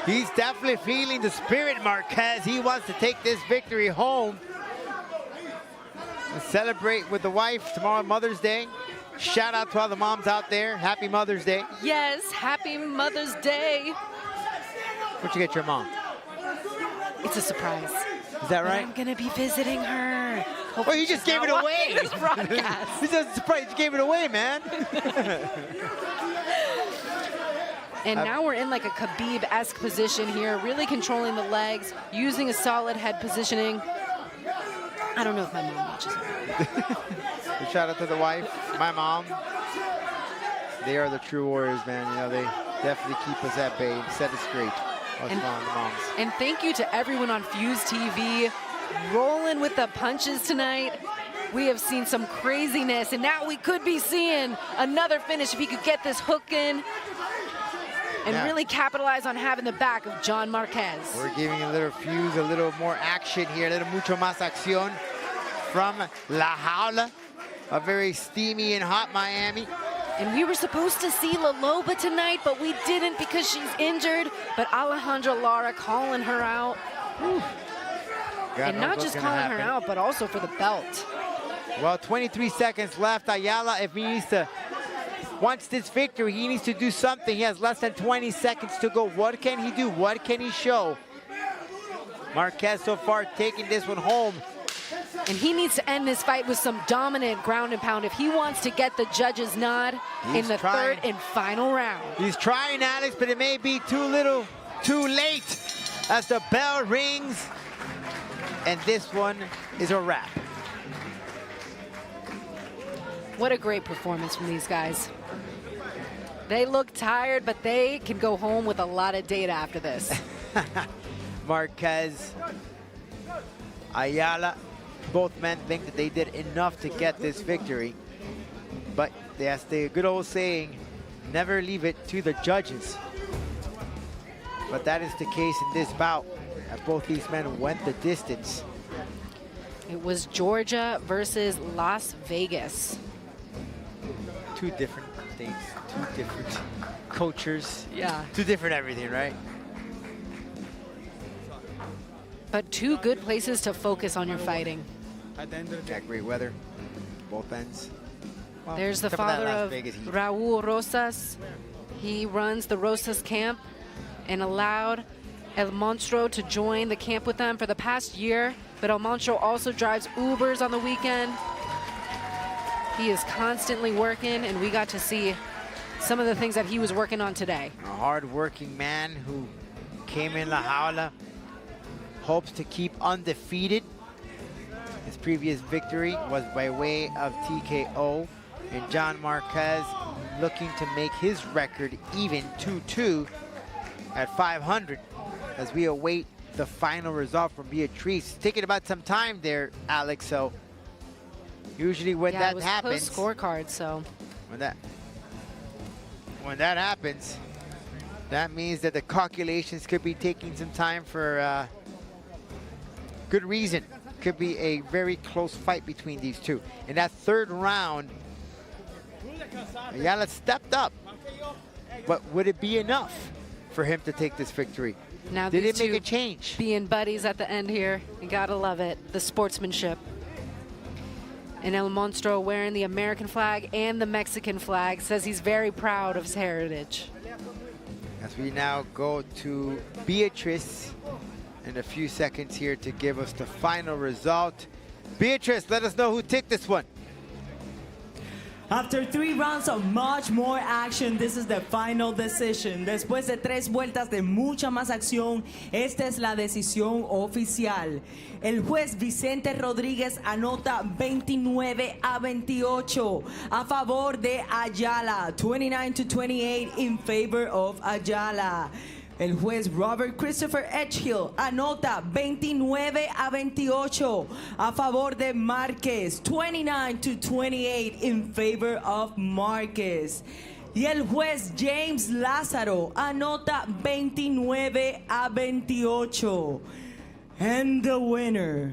[SPEAKER 1] He's definitely feeling the spirit, Marquez. He wants to take this victory home and celebrate with the wife tomorrow, Mother's Day. Shout out to all the moms out there. Happy Mother's Day.
[SPEAKER 4] Yes, happy Mother's Day.
[SPEAKER 1] What'd you get your mom?
[SPEAKER 4] It's a surprise.
[SPEAKER 1] Is that right?
[SPEAKER 4] I'm going to be visiting her.
[SPEAKER 1] Oh, you just gave it away.
[SPEAKER 4] This broadcast.
[SPEAKER 1] This is a surprise. You gave it away, man.
[SPEAKER 4] And now we're in like a Khabib-esque position here, really controlling the legs, using a solid head positioning. I don't know if my mom watches it.
[SPEAKER 1] Shout out to the wife, my mom. They are the true warriors, man. You know, they definitely keep us at bay and set us straight. Us moms.
[SPEAKER 4] And thank you to everyone on Fuse TV, rolling with the punches tonight. We have seen some craziness, and now we could be seeing another finish if he could get this hook in and really capitalize on having the back of John Marquez.
[SPEAKER 1] We're giving a little Fuse, a little more action here, a little mucho más acción from La Jaula, a very steamy and hot Miami.
[SPEAKER 4] And we were supposed to see La Loba tonight, but we didn't because she's injured. But Alejandra Lara calling her out. And not just calling her out, but also for the belt.
[SPEAKER 1] Well, 23 seconds left. Ayala, if he needs to, wants this victory, he needs to do something. He has less than 20 seconds to go. What can he do? What can he show? Marquez so far taking this one home.
[SPEAKER 4] And he needs to end this fight with some dominant ground and pound if he wants to get the judge's nod in the third and final round.
[SPEAKER 1] He's trying, Alex, but it may be too little, too late as the bell rings. And this one is a wrap.
[SPEAKER 4] What a great performance from these guys. They look tired, but they can go home with a lot of data after this.
[SPEAKER 1] Marquez, Ayala, both men think that they did enough to get this victory. But that's the good old saying, never leave it to the judges. But that is the case in this bout, as both these men went the distance.
[SPEAKER 4] It was Georgia versus Las Vegas.
[SPEAKER 1] Two different things, two different cultures.
[SPEAKER 4] Yeah.
[SPEAKER 1] Two different everything, right?
[SPEAKER 4] But two good places to focus on your fighting.
[SPEAKER 1] Yeah, great weather, both ends. Well,
[SPEAKER 4] there's the father of Raul Rosas. He runs the Rosas camp and allowed El Monstro to join the camp with them for the past year. But El Monstro also drives Ubers on the weekend. He is constantly working, and we got to see some of the things that he was working on today.
[SPEAKER 1] A hard-working man who came in La Jaula, hopes to keep undefeated. His previous victory was by way of TKO, and John Marquez looking to make his record even 2-2 at 500 as we await the final result from Beatrice. It's taking about some time there, Alex, so usually when
[SPEAKER 4] Yeah,
[SPEAKER 1] that
[SPEAKER 4] it was
[SPEAKER 1] happens,
[SPEAKER 4] post-scorecard, so
[SPEAKER 1] when that happens, that means that the calculations could be taking some time for good reason. Could be a very close fight between these two. In that third round, Ayala stepped up, but would it be enough for him to take this victory?
[SPEAKER 4] now
[SPEAKER 1] Did
[SPEAKER 4] these
[SPEAKER 1] it make
[SPEAKER 4] two
[SPEAKER 1] a change?
[SPEAKER 4] being buddies at the end here. You gotta love it, the sportsmanship. And El Monstro wearing the American flag and the Mexican flag, says he's very proud of his heritage.
[SPEAKER 1] As we now go to Beatrice in a few seconds here to give us the final result. Beatrice, let us know who took this one.
[SPEAKER 5] After 3 rounds of much more action, this is the final decision. Después de 3 vueltas de mucha más acción, esta es la decisión oficial. El juez Vicente Rodríguez anota 29-28 a favor de Ayala, 29-28 in favor of Ayala. El juez Robert Christopher Edgehill anota 29-28 a favor de Marquez, 29-28 in favor of Marquez. Y el juez James Lázaro anota 29-28. And the winner,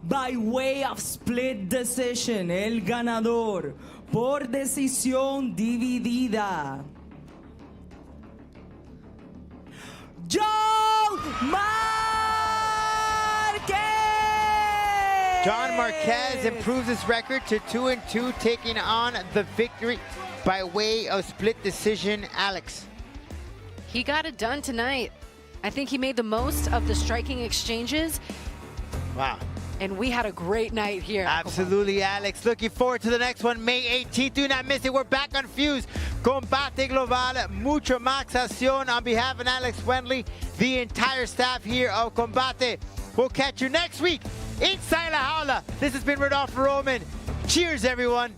[SPEAKER 5] by way of split decision, el ganador por decisión dividida, John Marquez!
[SPEAKER 1] John Marquez improves his record to 2-2, taking on the victory by way of split decision. Alex.
[SPEAKER 4] He got it done tonight. I think he made the most of the striking exchanges.
[SPEAKER 1] Wow.
[SPEAKER 4] And we had a great night here.
[SPEAKER 1] Absolutely, Alex. Looking forward to the next one, May 18th. Do not miss it. We're back on Fuse. Combate Global, mucho más acción. On behalf of Alex Wendley, the entire staff here of Combate. We'll catch you next week inside La Jaula. This has been Rodolfo Roman. Cheers, everyone.